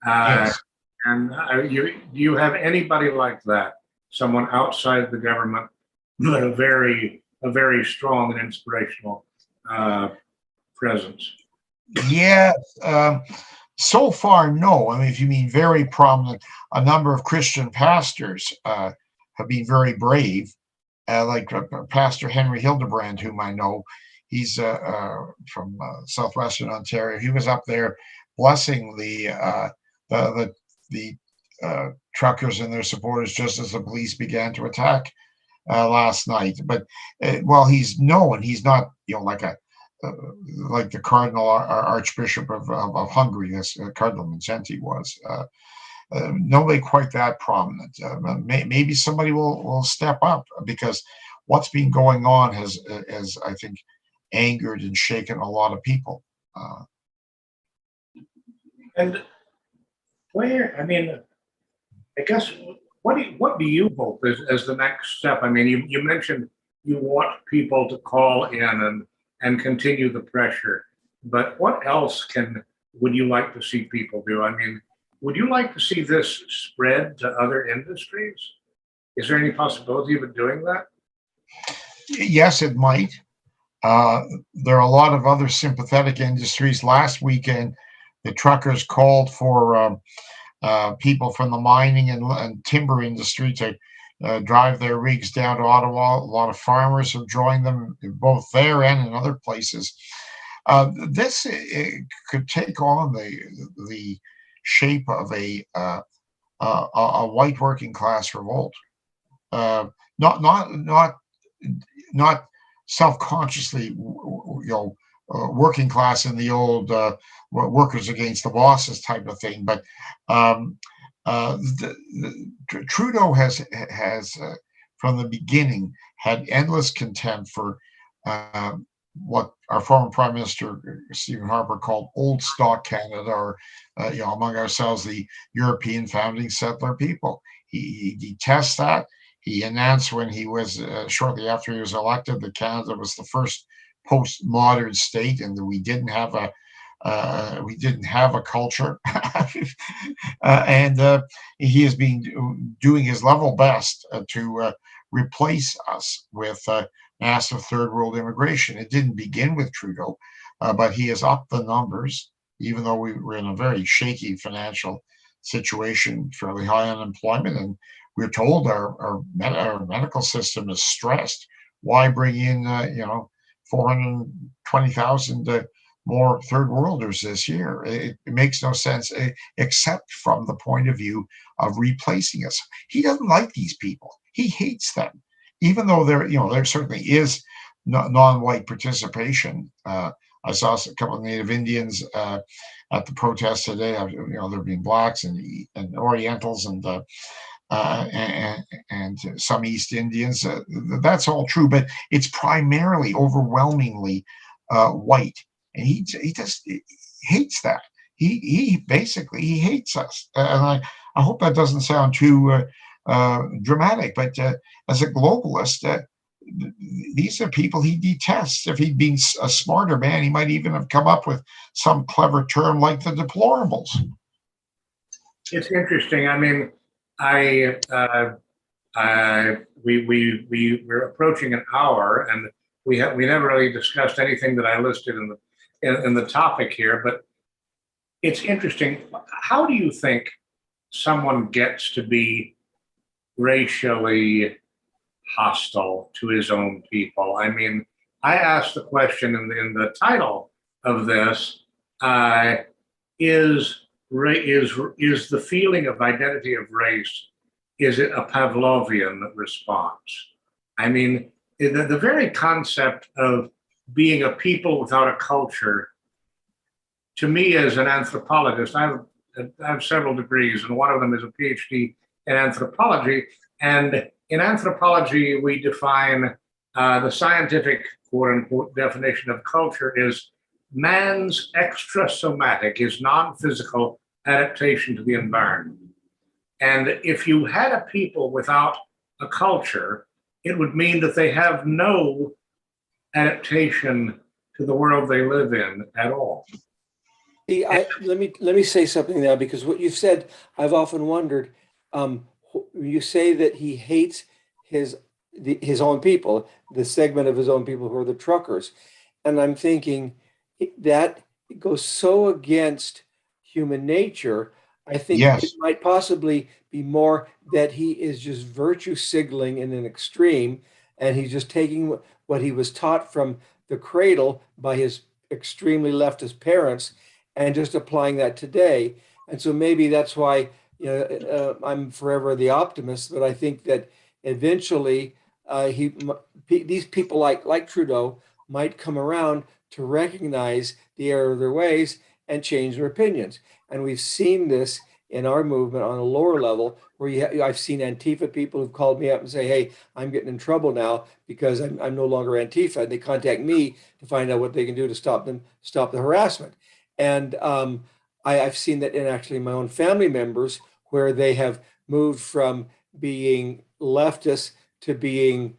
Yes. And do you have anybody like that? Someone outside the government, but a very strong and inspirational presence. Yes. So far, no. I mean, if you mean very prominent, a number of Christian pastors have been very brave, like Pastor Henry Hildebrand, whom I know. He's from southwestern Ontario. He was up there blessing the truckers and their supporters just as the police began to attack last night. But well, he's known. He's not, like like the Cardinal Archbishop of Hungary, as Cardinal Mindszenty was. Nobody quite that prominent. Maybe somebody will step up, because what's been going on has I think angered and shaken a lot of people. And where, I mean, I guess, what do you hope as the next step? I mean, you mentioned you want people to call in and continue the pressure, but what else would you like to see people do? I mean, would you like to see this spread to other industries? Is there any possibility of it doing that? Yes, it might. There are a lot of other sympathetic industries. Last weekend, the truckers called for people from the mining and timber industry to drive their rigs down to Ottawa. A lot of farmers have joined them, both there and in other places. This could take on the shape of a white working class revolt. Not self-consciously, working class in the old workers against the bosses type of thing, but Trudeau has from the beginning had endless contempt for what our former Prime Minister Stephen Harper called old stock Canada, or among ourselves, the European founding settler people. He detests that. He announced when he was shortly after he was elected that Canada was the first postmodern state, and that we didn't have a culture. And he has been doing his level best to replace us with massive third world immigration. It didn't begin with Trudeau, but he has upped the numbers, even though we were in a very shaky financial situation, fairly high unemployment, and we're told our medical system is stressed. Why bring in 420,000 more third worlders this year? It makes no sense, except from the point of view of replacing us. He doesn't like these people. He hates them, even though there certainly is non-white participation. I saw a couple of Native Indians at the protest today. There have been blacks and Orientals and some East Indians. That's all true, but it's primarily, overwhelmingly white, and he hates that. He basically hates us, and I hope that doesn't sound too dramatic, but as a globalist, these are people he detests. If he'd been a smarter man, he might even have come up with some clever term like the deplorables. It's interesting. I mean, we're approaching an hour, and we never really discussed anything that I listed in the topic here. But it's interesting. How do you think someone gets to be racially hostile to his own people? I mean, I asked the question in the title of this: is the feeling of identity of race, is it a Pavlovian response? I mean, the very concept of being a people without a culture, to me as an anthropologist, I have several degrees, and one of them is a PhD in anthropology. And in anthropology, we define the scientific, quote unquote, definition of culture is man's extrasomatic, his non-physical adaptation to the environment. And if you had a people without a culture, it would mean that they have no adaptation to the world they live in at all. Let me say something now, because what you've said, I've often wondered. You say that he hates his his own people, the segment of his own people who are the truckers, and I'm thinking that goes so against human nature. I think it Yes, might possibly be more that he is just virtue signaling in an extreme, and he's just taking what he was taught from the cradle by his extremely leftist parents and just applying that today. And so maybe that's why, I'm forever the optimist, but I think that eventually these people like Trudeau might come around to recognize the error of their ways and change their opinions. And we've seen this in our movement on a lower level, where I've seen Antifa people who've called me up and say, "Hey, I'm getting in trouble now because I'm no longer Antifa." And they contact me to find out what they can do to stop the harassment. And I've seen that in actually my own family members, where they have moved from being leftist to being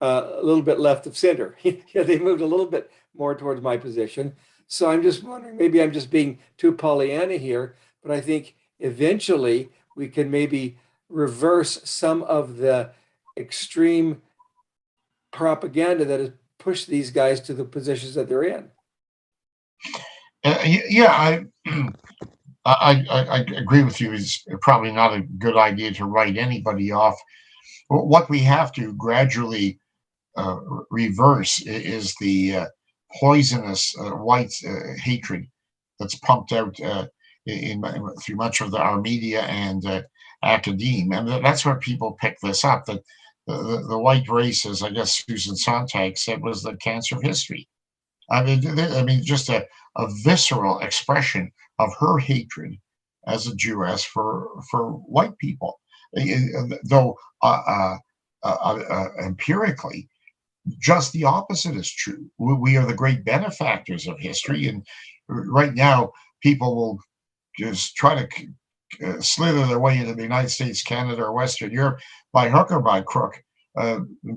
a little bit left of center. They moved a little bit more towards my position. So I'm just wondering, maybe I'm just being too Pollyanna here, but I think eventually we can maybe reverse some of the extreme propaganda that has pushed these guys to the positions that they're in. yeah, I agree with you. It's probably not a good idea to write anybody off. What we have to gradually reverse is the poisonous white hatred that's pumped out through much of our media and academia, and that's where people pick this up. That the white race, as I guess Susan Sontag said, was the cancer of history. I mean, just a visceral expression of her hatred as a Jewess for white people, though empirically, just the opposite is true. We are the great benefactors of history, and right now, people will just try to slither their way into the United States, Canada, or Western Europe by hook or by crook.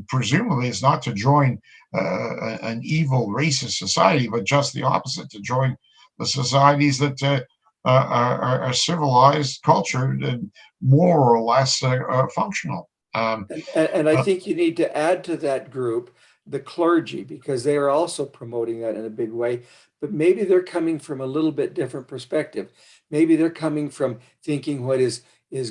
Presumably, it's not to join an evil racist society, but just the opposite, to join the societies that are civilized, cultured, and more or less functional. And I think you need to add to that group the clergy, because they are also promoting that in a big way. But maybe they're coming from a little bit different perspective. Maybe they're coming from thinking what is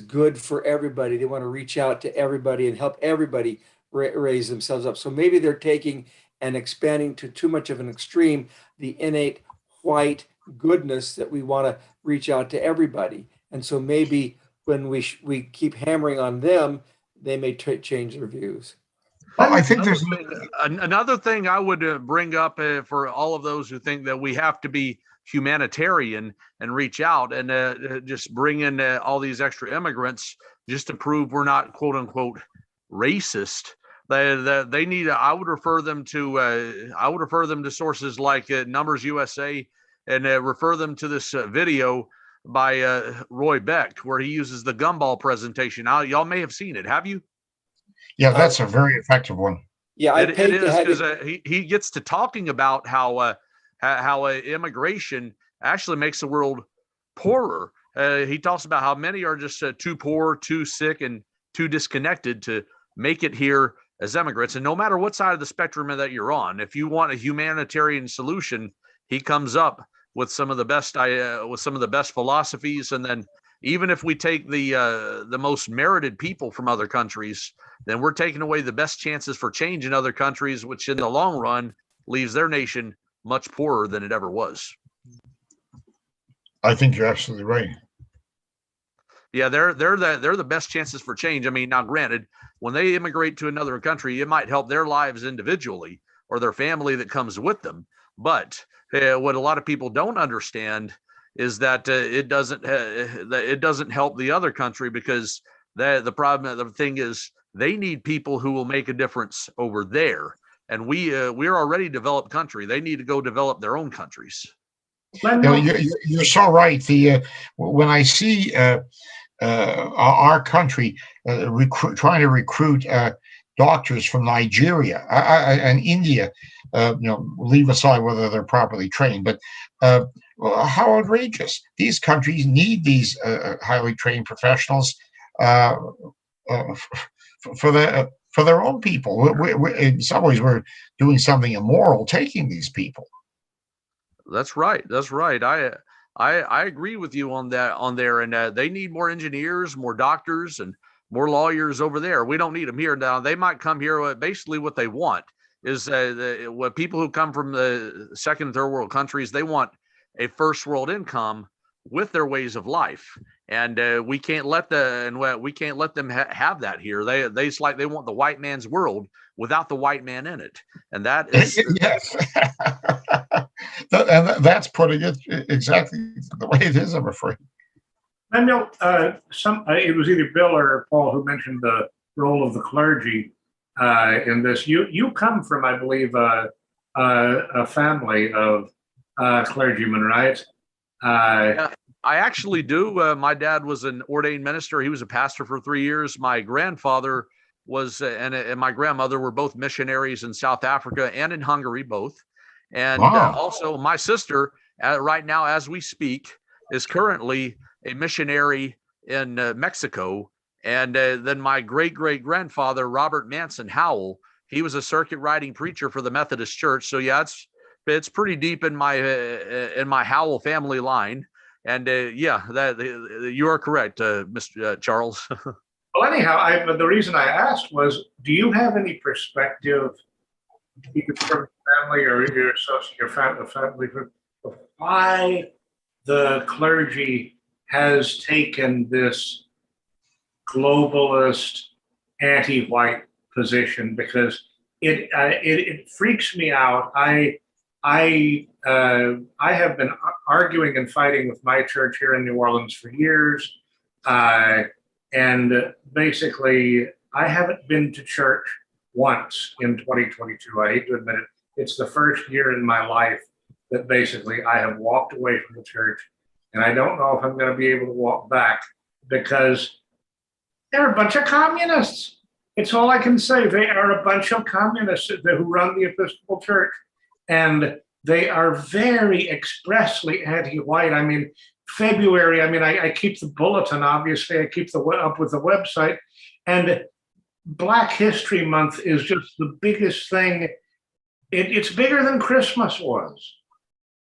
good for everybody. They want to reach out to everybody and help everybody raise themselves up. So maybe they're taking and expanding to too much of an extreme the innate white goodness that we want to reach out to everybody. And so maybe when we keep hammering on them, they may change their views. I think there's Another thing I would bring up for all of those who think that we have to be humanitarian and reach out and just bring in all these extra immigrants just to prove we're not quote unquote racist. They need. I would refer them to sources like Numbers USA, and refer them to this video by Roy Beck, where he uses the gumball presentation. Y'all may have seen it. Have you? Yeah, that's a very effective one. Yeah, it is, because he gets to talking about how immigration actually makes the world poorer. He talks about how many are just too poor, too sick, and too disconnected to make it here as immigrants. And no matter what side of the spectrum that you're on, if you want a humanitarian solution, he comes up with some of the best philosophies. And then even if we take the most merited people from other countries, then we're taking away the best chances for change in other countries, which in the long run leaves their nation much poorer than it ever was. I think you're absolutely right. Yeah, they're the best chances for change. I mean, now granted, when they immigrate to another country, it might help their lives individually or their family that comes with them. But what a lot of people don't understand is that it doesn't help the other country, because the thing is, they need people who will make a difference over there, and we're already a developed country. They need to go develop their own countries. You're so right. When I see our country trying to recruit doctors from Nigeria and India, leave aside whether they're properly trained, but Well, how outrageous! These countries need these highly trained professionals uh, for their own people. In some ways, we're doing something immoral taking these people. That's right. That's right. I agree with you on that on there. And they need more engineers, more doctors, and more lawyers over there. We don't need them here now. They might come here. Basically, what they want is what people who come from the second and third world countries, they want a first world income with their ways of life. And we can't let we can't let them have that here. They it's like they want the white man's world without the white man in it, and that is Yes. And that's putting it exactly the way it is, I'm afraid. I know it was either Bill or Paul who mentioned the role of the clergy in this. You come from, I believe, a family of clergymen, right? Yeah, I actually do. My dad was an ordained minister. He was a pastor for 3 years. My grandfather was, and my grandmother were both missionaries in South Africa and in Hungary, both. And Wow. also, my sister, right now, as we speak, is currently a missionary in Mexico. And then my great grandfather, Robert Manson Howell, he was a circuit riding preacher for the Methodist Church. So yeah, it's pretty deep in my Howell family line. And yeah, that you are correct, Mr. Charles. Well, anyhow, the reason I asked was, do you have any perspective, either from family or your family, of why the clergy has taken this globalist, anti-white position? Because it freaks me out. I have been arguing and fighting with my church here in New Orleans for years, and basically I haven't been to church once in 2022. I hate to admit it. It's the first year in my life that basically I have walked away from the church, and I don't know if I'm going to be able to walk back because they're a bunch of communists. It's all I can say. They are a bunch of communists who run the Episcopal Church, and they are very expressly anti-white. I mean, February, I keep the bulletin, obviously. I keep up with the website. And Black History Month is just the biggest thing. It's bigger than Christmas was.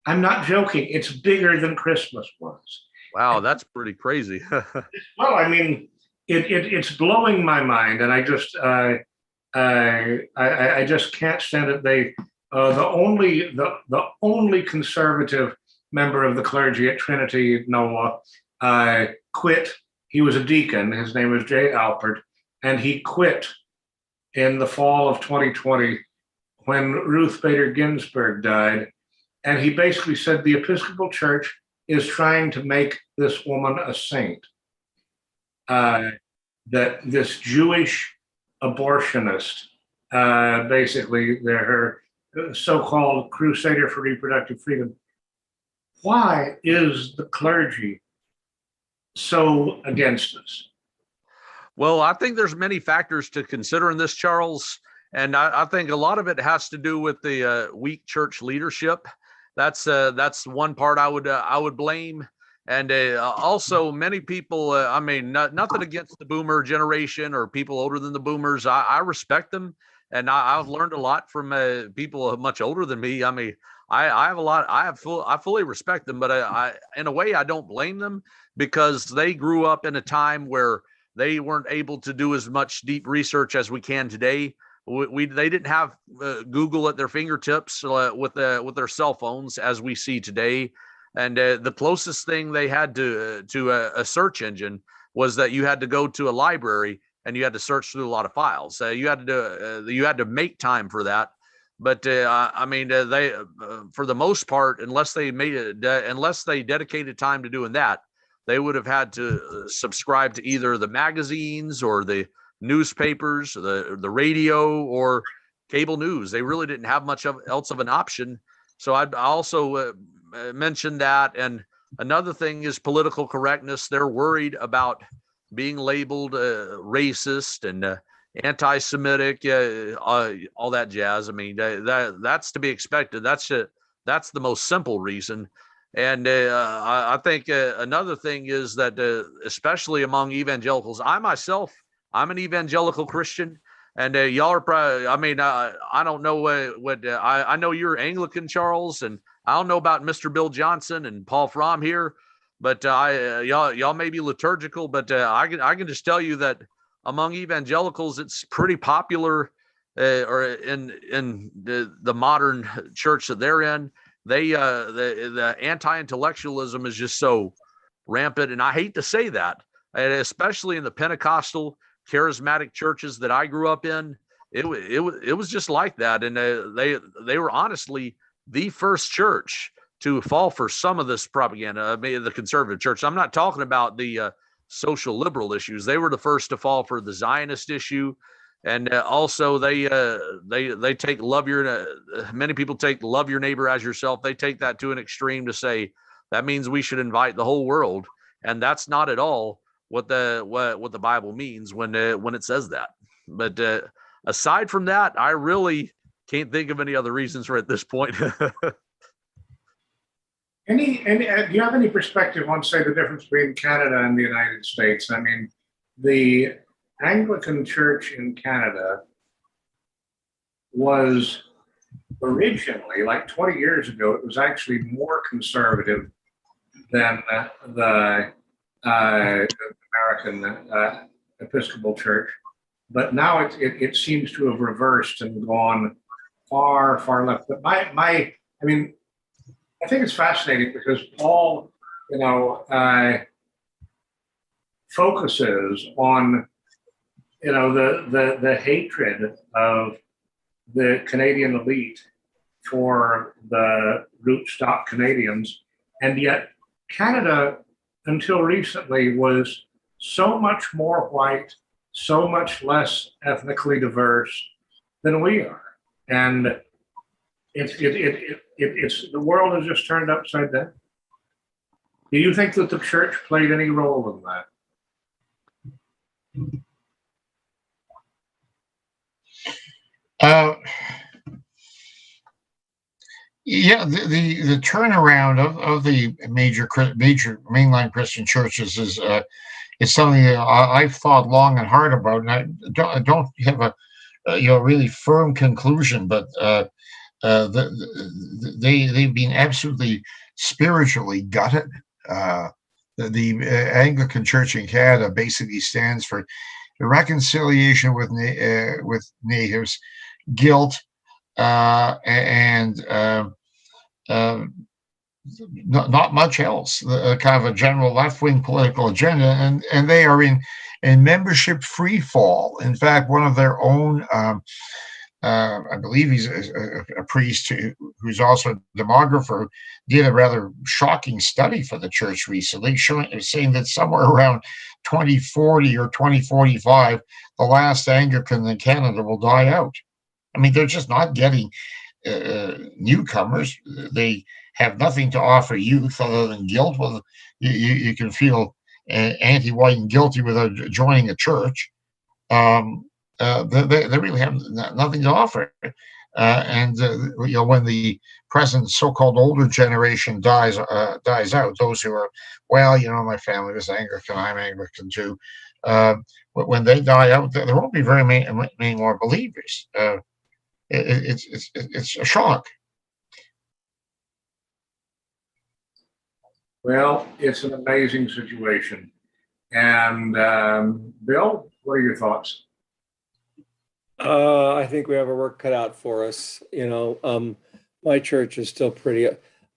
I'm not joking. It's bigger than Christmas was. Wow, that's pretty crazy. Well, I mean, it's blowing my mind, and I just can't stand it. The only conservative member of the clergy at Trinity, Noah, quit. He was a deacon. His name was Jay Alpert, and he quit in the fall of 2020 when Ruth Bader Ginsburg died. And he basically said the Episcopal Church is trying to make this woman a saint. That this Jewish abortionist, basically, they're her so-called crusader for reproductive freedom. Why is the clergy so against us? Well, I think there's many factors to consider in this, Charles, and I think a lot of it has to do with the weak church leadership. That's one part I would blame, and also many people. I mean, nothing against the Boomer generation or people older than the Boomers. I respect them, and I've learned a lot from people much older than me. I mean, I have a lot. I fully respect them, but I in a way I don't blame them because they grew up in a time where they weren't able to do as much deep research as we can today. They didn't have Google at their fingertips with their cell phones as we see today, and the closest thing they had to a search engine was that you had to go to a library and you had to search through a lot of files. You had to make time for that. But I mean, they for the most part, unless they dedicated time to doing that, they would have had to subscribe to either the magazines or the newspapers, the radio, or cable news. They really didn't have much else of an option. So I also mentioned that. And another thing is political correctness. They're worried about being labeled racist and anti-Semitic, all that jazz. I mean, that's to be expected. That's the most simple reason. And I think another thing is that, especially among evangelicals, I'm an evangelical Christian, and y'all are probably, I mean, I don't know I know you're Anglican, Charles, and I don't know about Mr. Bill Johnson and Paul Fromm here, but y'all may be liturgical, but I can just tell you that among evangelicals, it's pretty popular, or in the modern church that they're in. The anti-intellectualism is just so rampant, and I hate to say that, and especially in the Pentecostal charismatic churches that I grew up in, it was just like that, and they were honestly the first church to fall for some of this propaganda. I mean, the conservative church. I'm not talking about the social liberal issues. They were the first to fall for the Zionist issue. And also, they take many people take love your neighbor as yourself. They take that to an extreme to say that means we should invite the whole world, and that's not at all what the Bible means when it says that. But aside from that, I really can't think of any other reasons for it at this point. Do you have any perspective on, say, the difference between Canada and the United States? I mean, the Anglican Church in Canada was originally, like 20 years ago, it was actually more conservative than the American Episcopal Church. But now it seems to have reversed and gone far, far left. But I mean, I think it's fascinating because Paul, focuses on, the hatred of the Canadian elite for the rootstock Canadians, and yet Canada, until recently, was so much more white, so much less ethnically diverse than we are, and it's the world has just turned upside down. Do you think that the church played any role in that? Yeah, the turnaround of the major mainline Christian churches is something that I've thought long and hard about, and I don't have a really firm conclusion, but they've been absolutely spiritually gutted. The Anglican Church in Canada basically stands for the reconciliation with natives, guilt, and not much else. Kind of a general left-wing political agenda, and they are in membership free fall. In fact, one of their own, I believe he's a priest who's also a demographer, did a rather shocking study for the church recently, saying that somewhere around 2040 or 2045, the last Anglican in Canada will die out. I mean, they're just not getting newcomers. They have nothing to offer youth other than guilt. Well, you can feel anti-white and guilty without joining a church. They really have nothing to offer. And when the present so-called older generation dies out, those who are, my family was Anglican, I'm Anglican too. When they die out, there won't be very many more believers. It's a shock. Well, it's an amazing situation. And Bill, what are your thoughts? I think we have our work cut out for us. My church is still pretty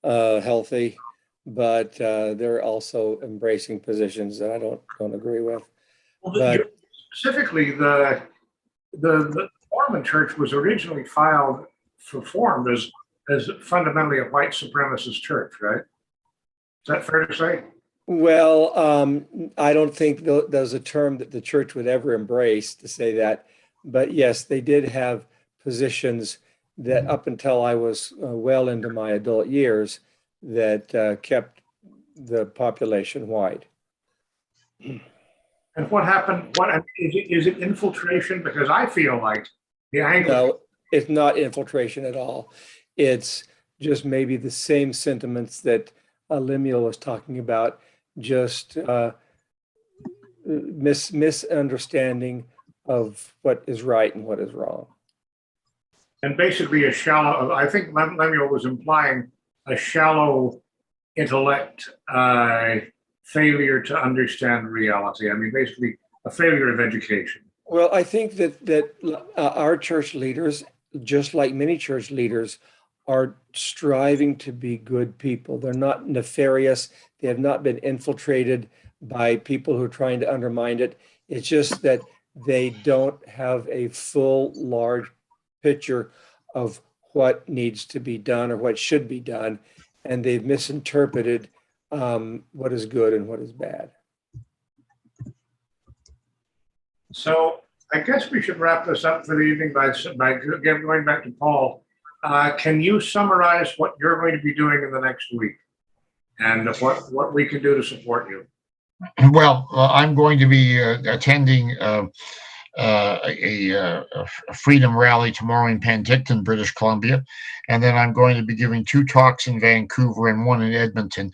healthy, but they're also embracing positions that I don't agree with. Well, specifically, the Mormon Church was originally formed as fundamentally a white supremacist church, right? Is that fair to say? Well, I don't think there's a term that the church would ever embrace to say that. But yes, they did have positions that up until I was well into my adult years that kept the population white. And what happened? Is it infiltration? Because I feel like the Anglican. No, it's not infiltration at all. It's just maybe the same sentiments that Lemuel was talking about, just misunderstanding of what is right and what is wrong. And basically a shallow, I think Lemuel was implying a shallow intellect, failure to understand reality. I mean, basically a failure of education. Well, I think that our church leaders, just like many church leaders, are striving to be good people. They're not nefarious. They have not been infiltrated by people who are trying to undermine it. It's just that they don't have a full, large picture of what needs to be done or what should be done, and they've misinterpreted what is good and what is bad. So I guess we should wrap this up for the evening by again going back to Paul. Can you summarize what you're going to be doing in the next week and what we can do to support you? Well, I'm going to be attending a freedom rally tomorrow in Penticton, British Columbia, and then I'm going to be giving 2 talks in Vancouver and 1 in Edmonton.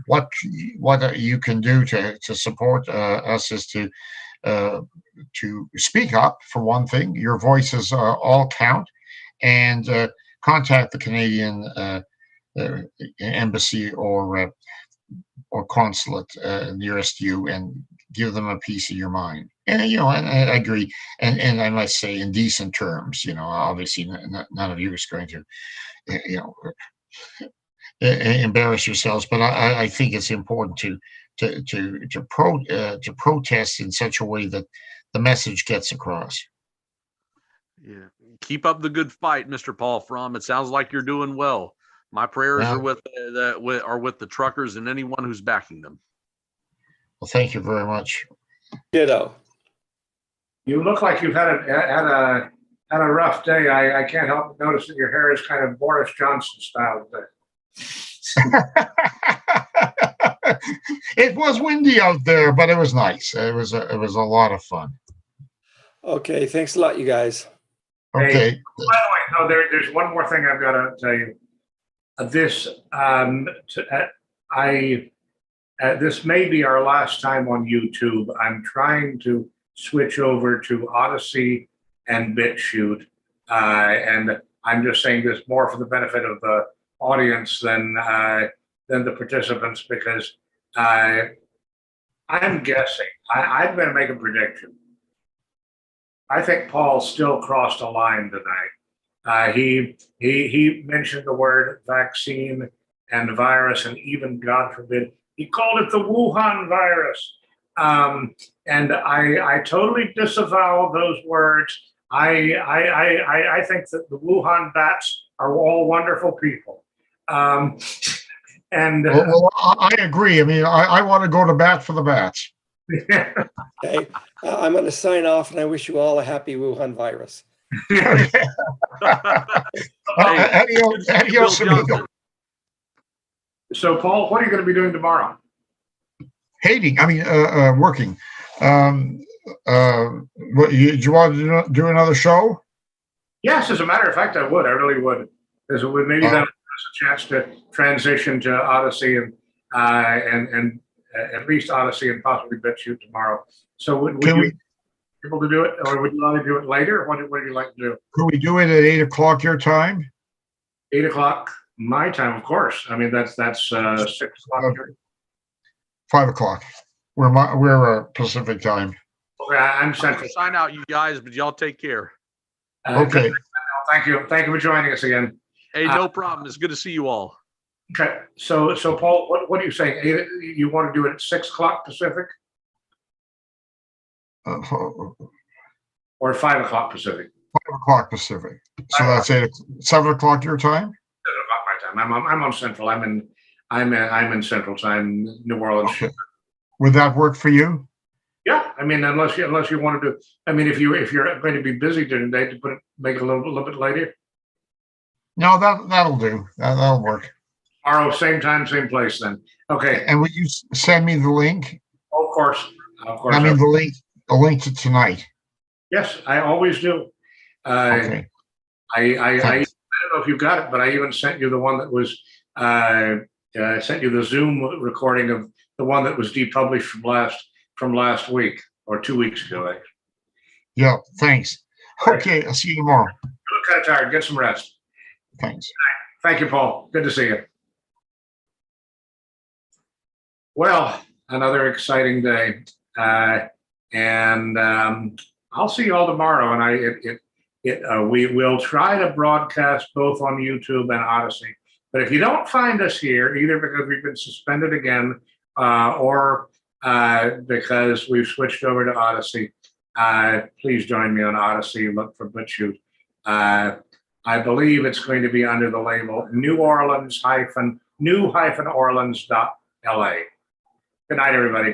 What you can do to support us is to speak up, for one thing. Your voices all count, and contact the Canadian embassy or consulate nearest you and give them a piece of your mind. And and I agree, and I must say in decent terms. Obviously none of you is going to embarrass yourselves, but I think it's important to protest in such a way that the message gets across. Yeah, keep up the good fight, Mr. Paul Fromm. It sounds like you're doing well. My prayers are with the truckers and anyone who's backing them. Well, thank you very much. Ditto. You look like you've had a rough day. I can't help but notice that your hair is kind of Boris Johnson style today. It was windy out there, but it was nice. It was a lot of fun. Okay, thanks a lot, you guys. Okay. Hey, by the way, there's one more thing I've got to tell you. This may be our last time on YouTube. I'm trying to switch over to Odyssey and BitChute, and I'm just saying this more for the benefit of the audience than the participants, because I'm guessing. I'm going to make a prediction. I think Paul still crossed a line tonight. He mentioned the word vaccine and virus, and even, God forbid, he called it the Wuhan virus. And I totally disavow those words. I think that the Wuhan bats are all wonderful people. Well, I agree. I mean, I want to go to bat for the bats. Okay, I'm going to sign off, and I wish you all a happy Wuhan virus. Adios, amigo. So, Paul, what are you going to be doing tomorrow? Working. Do you want to do another show? Yes, as a matter of fact, I would. I really would. Because maybe that would give us a chance to transition to Odyssey and at least Odyssey and possibly BitChute tomorrow. So would you be able to do it, or would you want to do it later? What would you like to do? Could we do it at 8 o'clock your time? 8 o'clock my time, of course. I mean, that's 6 o'clock. 5 o'clock. We're Pacific time. Okay, I'm Central. I'll sign out, you guys, but y'all take care. Okay. Thank you for joining us again. Hey, no problem. It's good to see you all. Okay, so Paul, what are you saying? You want to do it at 6 o'clock Pacific, or 5 o'clock Pacific? 5 o'clock Pacific. So that's 7 o'clock your time. 7 o'clock my time. I'm on Central. I'm in Central time, New Orleans. Okay. Would that work for you? Yeah, I mean, unless you want to do. I mean, if you're going to be busy during the day, to make it a little bit later. No, that'll do. That'll work. Tomorrow, same time, same place. Then, okay. And would you send me the link? Of course. I mean, the link to tonight. Yes, I always do. Okay. I don't know if you got it, but I even sent you the one that was I sent you the Zoom recording of the one that was depublished from last week or 2 weeks ago. Actually. Yeah, thanks. Okay, I'll see you tomorrow. You look kind of tired. Get some rest. Thanks. Thank you, Paul. Good to see you. Well, another exciting day, and I'll see you all tomorrow. And we will try to broadcast both on YouTube and Odyssey. But if you don't find us here, either because we've been suspended again or because we've switched over to Odyssey, please join me on Odyssey. Look for Blut. I believe it's going to be under the label New-Orleans.LA. Good night, everybody.